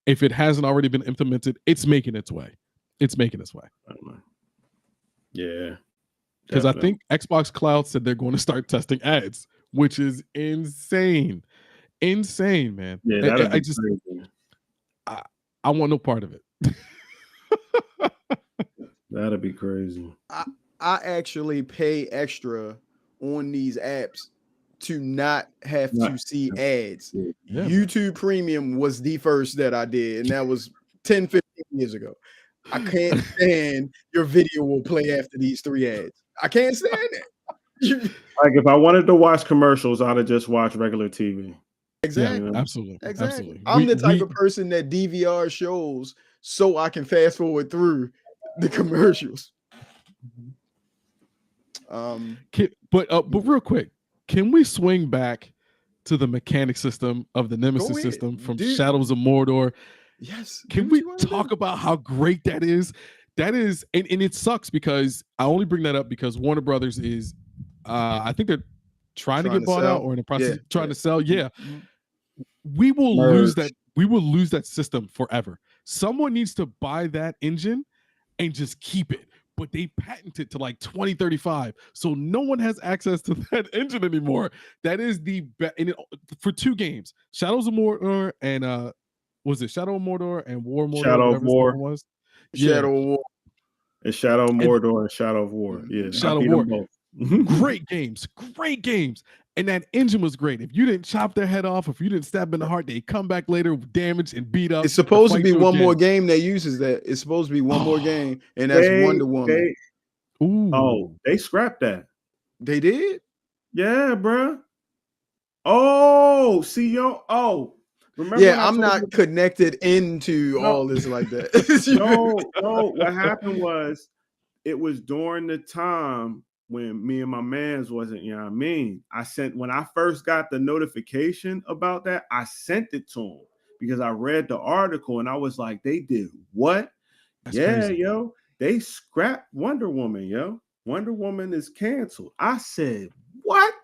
If it hasn't already been implemented, it's making its way. It's making its way. Yeah. Because I Definitely. think Xbox Cloud said they're going to start testing ads, which is insane. Insane, man. Yeah, that'd I be just crazy. I want no part of it. That'd be crazy. I actually pay extra on these apps to not have Not, to see ads. Yeah, man. YouTube Premium was the first that I did, and that was 10, 15 years ago. I can't stand your video will play after these 3 ads. I can't stand it. like if I wanted to watch commercials, I'd have just watched regular TV. Yeah, Exactly. You know? absolutely. Exactly. Absolutely. I'm the type of person that DVR shows so I can fast forward through the commercials. But real quick, can we swing back to the mechanic system of the Nemesis ahead. system from Do- Shadows of Mordor? Yes. Can we talk about how great that is? That is, and it sucks because I only bring that up because Warner Brothers is, I think they're trying to get bought out or in the process trying to sell. Yeah, we will lose that. We will lose that system forever. Someone needs to buy that engine and just keep it. But they patent it to like 2035. So no one has access to that engine anymore. That is the best for 2 games, Shadows of Mordor and was it Shadow of Mordor and War Mordor, Shadow of whatever the War. second was? Shadow of War. It's Shadow of Mordor and Shadow of War. Yeah, Shadow I beat War. them both. Great games. And that engine was great. If you didn't chop their head off, if you didn't stab them in the heart, they come back later damaged and beat up. It's supposed to be one more game that uses that. It's supposed to be one more game, and that's Wonder Woman. They scrapped that. They did? Yeah, bro. Oh, see, remember? Yeah, I'm not connected into all this like that. No. What happened was it was during the time when me and my mans wasn't, you know what I mean? When I first got the notification about that, I sent it to him because I read the article and I was like, they did what? That's crazy. Yo, they scrapped Wonder Woman, yo. Wonder Woman is canceled. I said, what?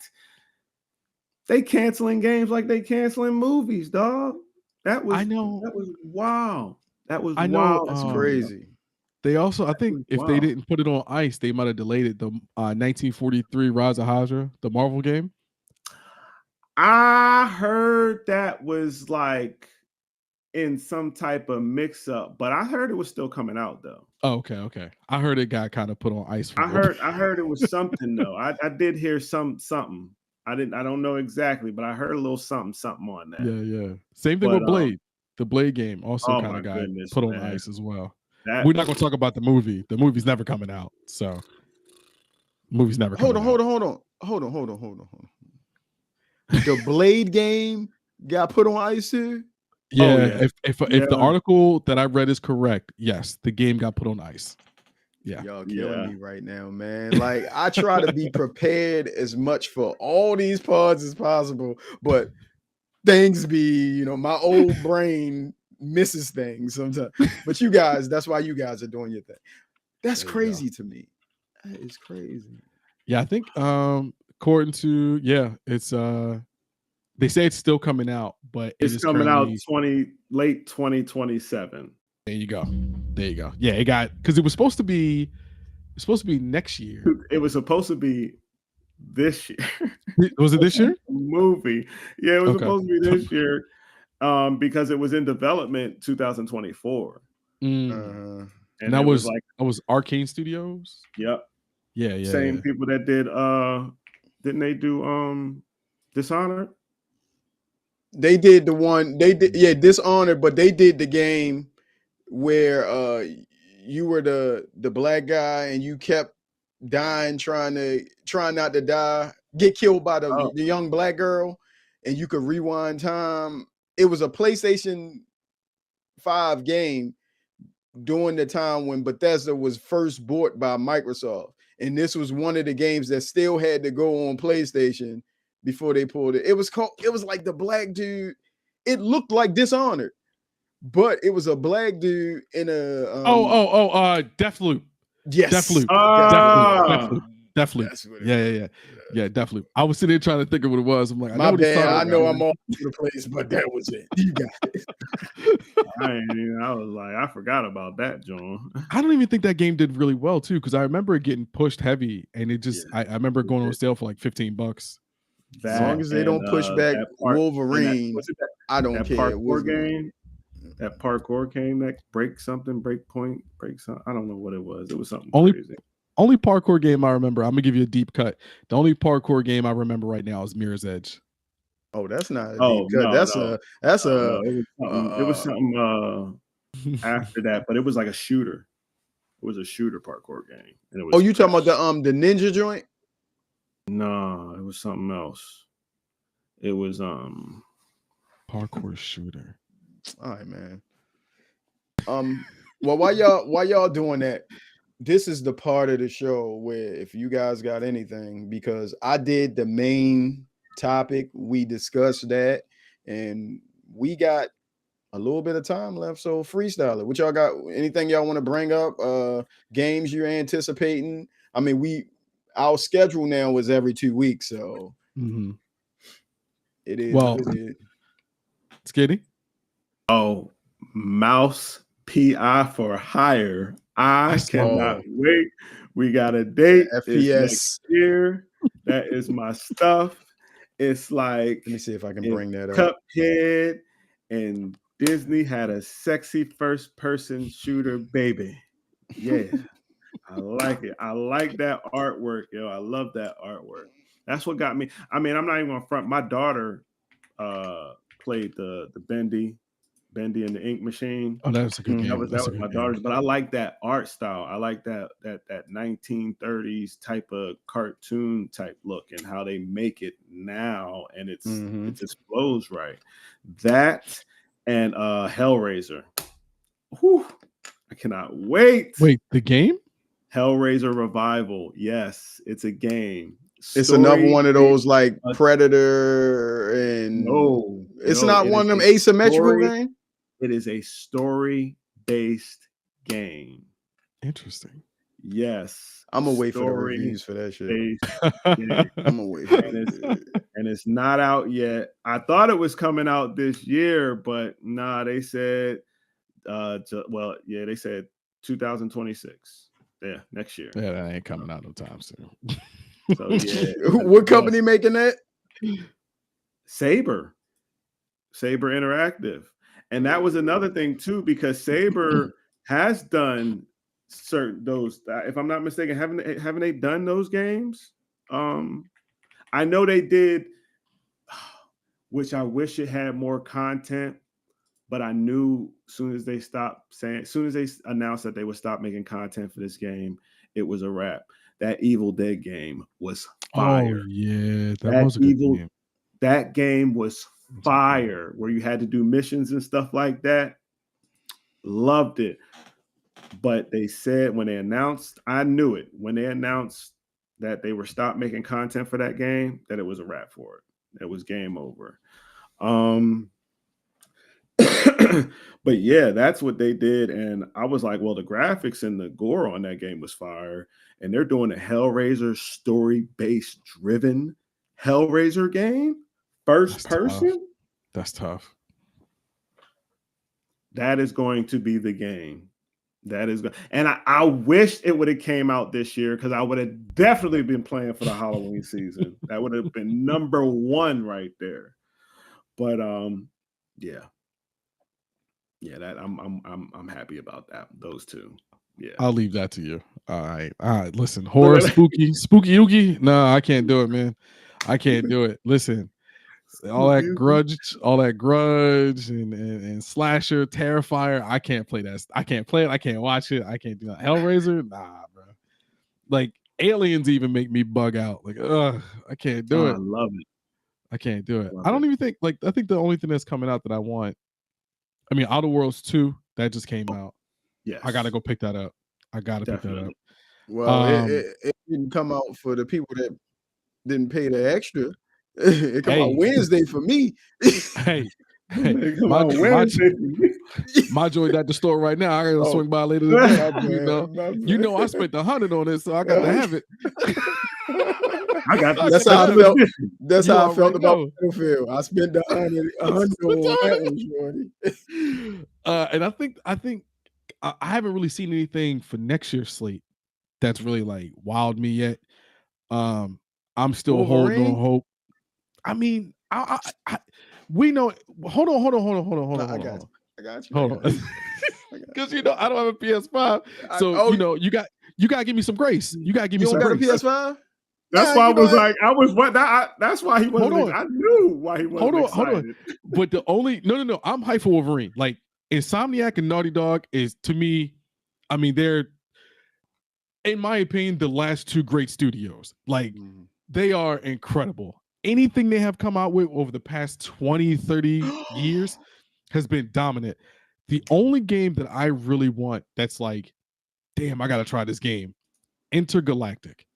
They canceling games like they canceling movies, dog. That was I know. wild. That was I know. wild. That's crazy. They also, I think, was if they wild. didn't put it on ice, they might have delayed it. The 1943 Rise of Hydra, the Marvel game. I heard that was like in some type of mix up, but I heard it was still coming out though. Oh, okay. I heard it got kind of put on ice for I a little bit. heard it was something though. I did hear something. I don't know exactly, but I heard a little something on that. Yeah. Same thing But with Blade. The Blade game also oh kind my of got goodness, put on man. ice as well. That We're not going to talk about the movie. The movie's never coming out. So, the movie's never coming out. Hold on. The Blade game got put on ice here. Yeah, if Yeah. the article that I read is correct, yes, the game got put on ice. Yeah. Y'all killing me right now, man. Like I try to be prepared as much for all these pods as possible, but things be, my old brain misses things sometimes. But you guys, that's why you guys are doing your thing. That's crazy to me. That is crazy. Yeah, I think according to it's they say it's still coming out, but it's coming out late 2027. There you go. Yeah, it got because it was supposed to be next year. It was supposed to be this year. Was it this year? Movie. Yeah, it was supposed to be this year. Because it was in development 2024. And that was Arcane Studios. Yep. Yeah. Same people that did didn't they do Dishonored? They did the one Dishonored, but they did the game where you were the black guy and you kept dying trying not to die, get killed by the young black girl, and you could rewind time. It was a PlayStation 5 game during the time when Bethesda was first bought by Microsoft. And this was one of the games that still had to go on PlayStation before they pulled it. It was like the black dude. It looked like Dishonored, but it was a black dude in a Deathloop. Yes. Deathloop. Deathloop. Yeah, Deathloop. I was sitting there trying to think of what it was. I'm like, my bad. I know I'm all over the place, but that was it. You got it. I was like, I forgot about that, John. I don't even think that game did really well too, because I remember it getting pushed heavy, and it just I remember going on sale for like $15. As long as they don't push back Wolverine, I don't care. Parkour game. That parkour game that break something. I don't know what it was. It was something crazy. Only parkour game I remember. I'm gonna give you a deep cut. The only parkour game I remember right now is Mirror's Edge. Oh, that's not a deep cut. It was something after that, but it was like a shooter. It was a shooter parkour game. And it was you talking about the ninja joint? No, it was something else. It was parkour shooter. All right, man. Well, while y'all doing that, this is the part of the show where if you guys got anything, because I did the main topic, we discussed that, and we got a little bit of time left, so freestyle it. What y'all got? Anything y'all want to bring up? Games you're anticipating? I mean, our schedule now is every 2 weeks, so it is. Well, Skitty. Oh, Mouse PI for hire. I cannot wait. We got a date. FPS next year. That is my stuff. It's like, let me see if I can bring that up. Cuphead and Disney had a sexy first-person shooter, baby. Yeah, I like it. I like that artwork, yo. I love that artwork. That's what got me. I mean, I'm not even gonna front. My daughter played the Bendy and the Ink Machine. Oh, that's a good game. That was my daughter's, but I like that art style. I like that 1930s type of cartoon type look and how they make it now, and it just flows right. That and Hellraiser. Whew, I cannot wait. Wait, the game? Hellraiser Revival. Yes, it's a game. It's another one of those like Predator and it's not one of them asymmetrical games. It is a story-based game. Interesting. Yes. I'm gonna wait for the reviews for that shit. Game. I'm gonna wait for it. And it's not out yet. I thought it was coming out this year, but nah, they said they said 2026. Yeah, next year. Yeah, that ain't coming out no time soon. So yeah. What company making that? Saber Interactive. And that was another thing too, because Saber has done those, if I'm not mistaken, haven't they done those games? I know they did, which I wish it had more content, but I knew as soon as they announced that they would stop making content for this game, it was a wrap. That Evil Dead game was fire. Oh yeah, that was a good game. That game was fire, where you had to do missions and stuff like that. Loved it. But they said when they announced, I knew it, when they announced that they were stopped making content for that game, that it was a wrap for it. It was game over. But yeah, that's what they did. And I was like, well, the graphics and the gore on that game was fire. And they're doing a Hellraiser story-based driven Hellraiser game. First person. That's tough. That is going to be the game. That is good. And I wish it would have came out this year, because I would have definitely been playing for the Halloween season. That would have been number one right there. But yeah. Yeah, that I'm happy about that. Those two. Yeah. I'll leave that to you. All right. Listen, horror, spooky oogie. No, I can't do it, man. I can't do it. Listen. All that grudge and slasher, Terrifier. I can't play that. I can't play it. I can't watch it. I can't do that. Hellraiser, nah, bro. Like Aliens even make me bug out. Like, I can't do it. I love it. I can't do it. I don't even think I think the only thing that's coming out that I want. I mean, Outer Worlds 2 that just came out. Yes, I gotta go pick that up. I gotta pick that up. Well, it didn't come out for the people that didn't pay the extra. It come out Wednesday for me. Hey, my joint at the store right now. I gotta swing by later today. You know, I spent $100 on it, so I got to have it. That's how I felt. That's how I felt about Battlefield. I spent the $100 on that one, and I think I haven't really seen anything for next year's slate that's really like wowed me yet. I'm still holding on hope. I mean, we know. Hold on. I got you. Hold on, because you know I don't have a PS5, so you know you got to give me some grace. You got to give me some grace. You don't got a PS5? That's why I was like, that's why he wasn't. I knew why he wasn't. Hold on. But the only no. I'm hyped for Wolverine. Like Insomniac and Naughty Dog is, to me, I mean, they're, in my opinion, the last two great studios. Like they are incredible. Anything they have come out with over the past 20, 30 years has been dominant. The only game that I really want that's like, damn, I gotta try this game, Intergalactic.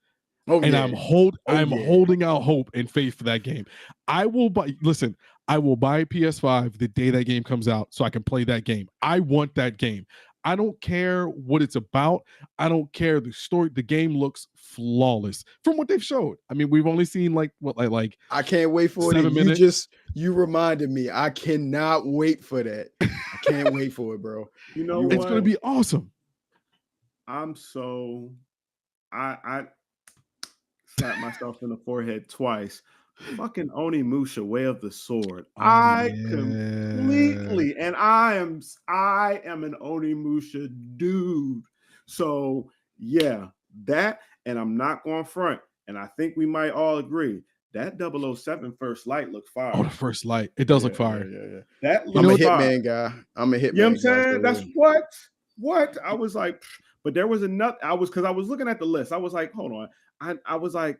I'm holding out hope and faith for that game. I will buy a PS5 the day that game comes out so I can play that game. I want that game. I don't care what it's about. I don't care the story. The game looks flawless from what they've showed. I mean, we've only seen like I can't wait for 7 it. minutes. You reminded me. I cannot wait for that. I can't wait for it, bro. You know it's gonna be awesome. I slapped myself in the forehead twice. Fucking Onimusha, Way of the Sword. Completely, and I am an Onimusha dude. So yeah, that, and I'm not going front, and I think we might all agree that 007 First Light looked fire. Oh, the First Light, it does look fire. Yeah. That I'm a Hitman guy. I'm a Hitman. You know what I'm saying? That's what I was like. But there was another. Because I was looking at the list. I was like, hold on. I was like,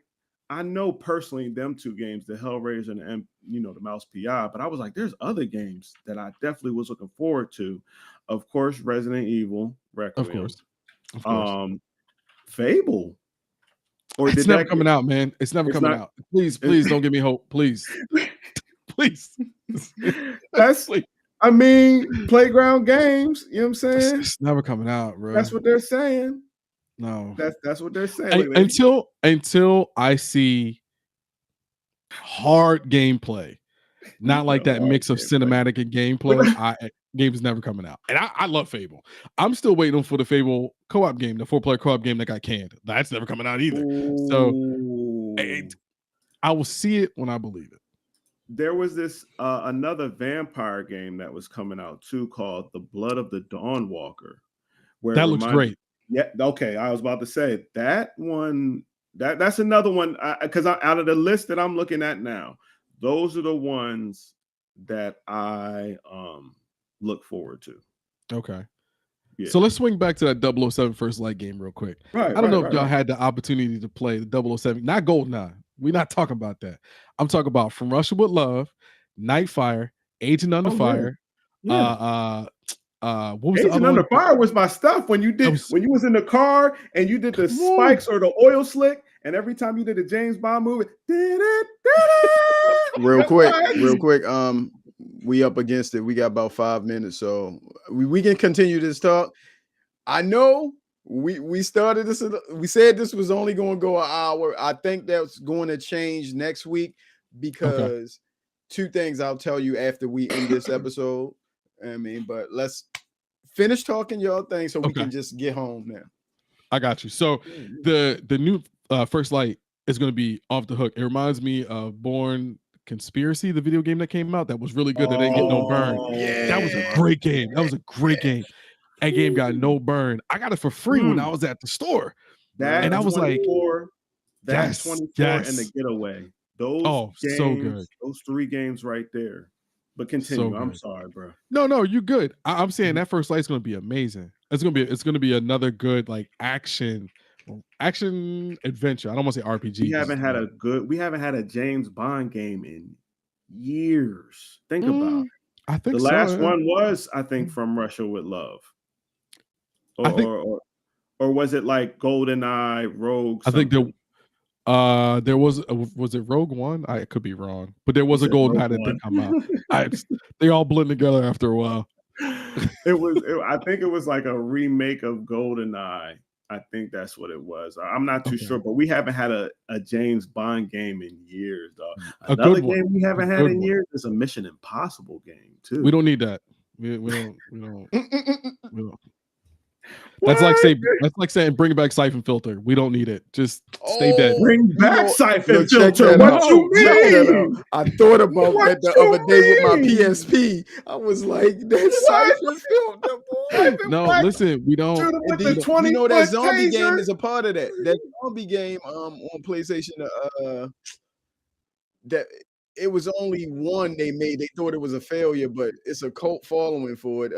I know personally them two games, the Hellraiser and the Mouse PI, but I was like, there's other games that I definitely was looking forward to. Of course, Resident Evil, Requiem. Of course. Fable. Or it's never coming out, man. It's never coming out. Please don't give me hope. Please. Please. I mean, Playground Games, you know what I'm saying? It's never coming out, bro. That's what they're saying. No. That's what they're saying. Until I see hard gameplay, not like that mix of cinematic and gameplay, game's never coming out. And I love Fable. I'm still waiting for the Fable co-op game, the 4-player co-op game that got canned. That's never coming out either. So I will see it when I believe it. There was this another vampire game that was coming out too called The Blood of the Dawnwalker. Where that looks great. Yeah, okay. I was about to say that one. That's another one because out of the list that I'm looking at now, those are the ones that I look forward to. Okay. Yeah. So let's swing back to that 007 First Light game real quick. I don't know if y'all had the opportunity to play the 007, not GoldenEye. We're not talking about that. I'm talking about From Russia with Love, Nightfire, Agent Under Fire. Yeah. What was Agent the other Under one? Fire was my stuff when you was in the car and you did the spikes or the oil slick, and every time you did a James Bond movie, real quick. We up against it. We got about 5 minutes, so we can continue this talk. I know we started this. We said this was only going to go an hour. I think that's going to change next week because two things I'll tell you after we end this episode. I mean, but let's finish talking y'all thing so we can just get home now. I got you. So the new First Light is going to be off the hook. It reminds me of Born Conspiracy, the video game that came out that was really good. That didn't get no burn. Yeah. That was a great game. Game. That game got no burn. I got it for free when I was at the store. And I was like, that's 24 and The Getaway. Those games, so good. Those 3 games right there. But continue. So I'm sorry, bro. No, you good. I'm saying that First Light's gonna be amazing. It's gonna be another good like action adventure. I don't want to say RPG. We haven't had a James Bond game in years. Think about it. I think the last one was, I think, From Russia with Love. Or was it like GoldenEye, Rogue? Something? I think there was it Rogue One? I could be wrong, but there was a GoldenEye that did come out. They all blend together after a while. I think it was like a remake of GoldenEye. I think that's what it was. I'm not too sure, but we haven't had a James Bond game in years, dog. Another game we haven't had in years is a Mission Impossible game too. We don't need that. We don't. That's like saying bring back Siphon Filter. We don't need it. Just stay dead. Bring back Siphon Filter. What you mean? I thought about that the other day with my PSP. I was like, that's Siphon Filter, boy. No, listen, we don't. You know that zombie game is a part of that. That zombie game on PlayStation. That it was only one they made. They thought it was a failure, but it's a cult following for it.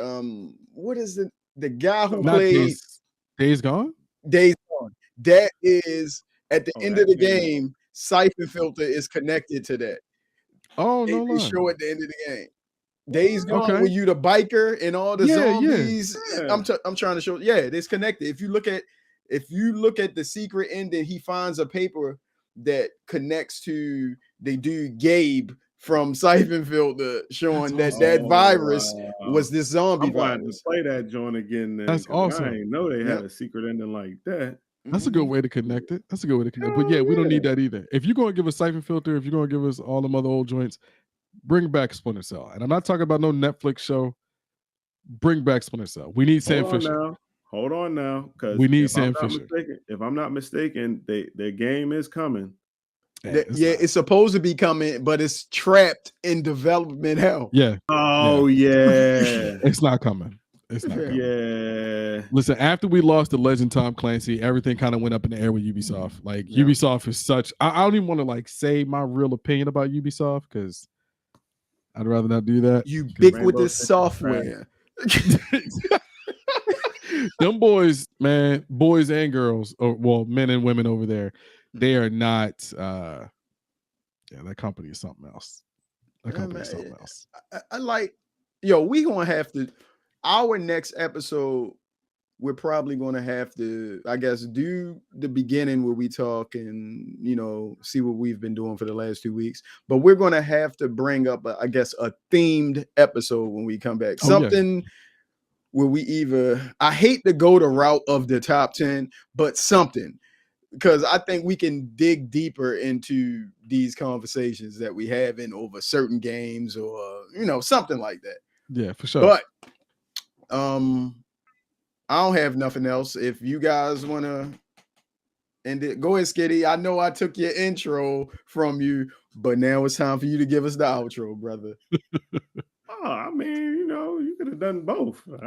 What is it? The guy who played Days Gone? Days Gone. That is at the end of the game, Siphon Filter is connected to that. Oh, no. They show at the end of the game. Days Gone, where you the biker and all the zombies. Yeah. I'm trying to show. Yeah, it's connected. If you look at the secret ending, he finds a paper that connects to the dude Gabe from Siphon Filter, showing that virus was this zombie virus. To play that joint again. Then, that's awesome. I didn't know they had a secret ending like that. That's a good way to connect it. But yeah, we don't need that either. If you're going to give us Siphon Filter, if you're going to give us all them other old joints, bring back Splinter Cell. And I'm not talking about no Netflix show. Bring back Splinter Cell. We need Sam Fisher. Hold on now, because we need Sam Fisher. If I'm not mistaken, their game is coming. It's supposed to be coming, but it's trapped in development hell. Yeah. Oh yeah. It's not coming. Yeah. Listen, after we lost the legend Tom Clancy, everything kind of went up in the air with Ubisoft. Like Ubisoft is such. I don't even want to like say my real opinion about Ubisoft because I'd rather not do that. Ubiquitous software. Them boys, man, boys and girls, or men and women over there. They are not. That company is something else. I like. We gonna have to. Our next episode, we're probably gonna have to, I guess, do the beginning where we talk and see what we've been doing for the last 2 weeks. But we're gonna have to bring up, a themed episode when we come back. Something where I hate to go the route of the top 10, but something, because I think we can dig deeper into these conversations that we have in over certain games or, something like that. Yeah, for sure. But I don't have nothing else. If you guys want to end it, go ahead, Skitty. I know I took your intro from you, but now it's time for you to give us the outro, brother. Oh, I mean, you could have done both. But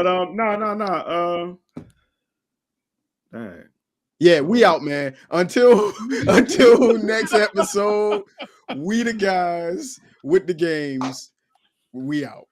no. Yeah, we out, man. Until next episode, we the guys with the games. We out.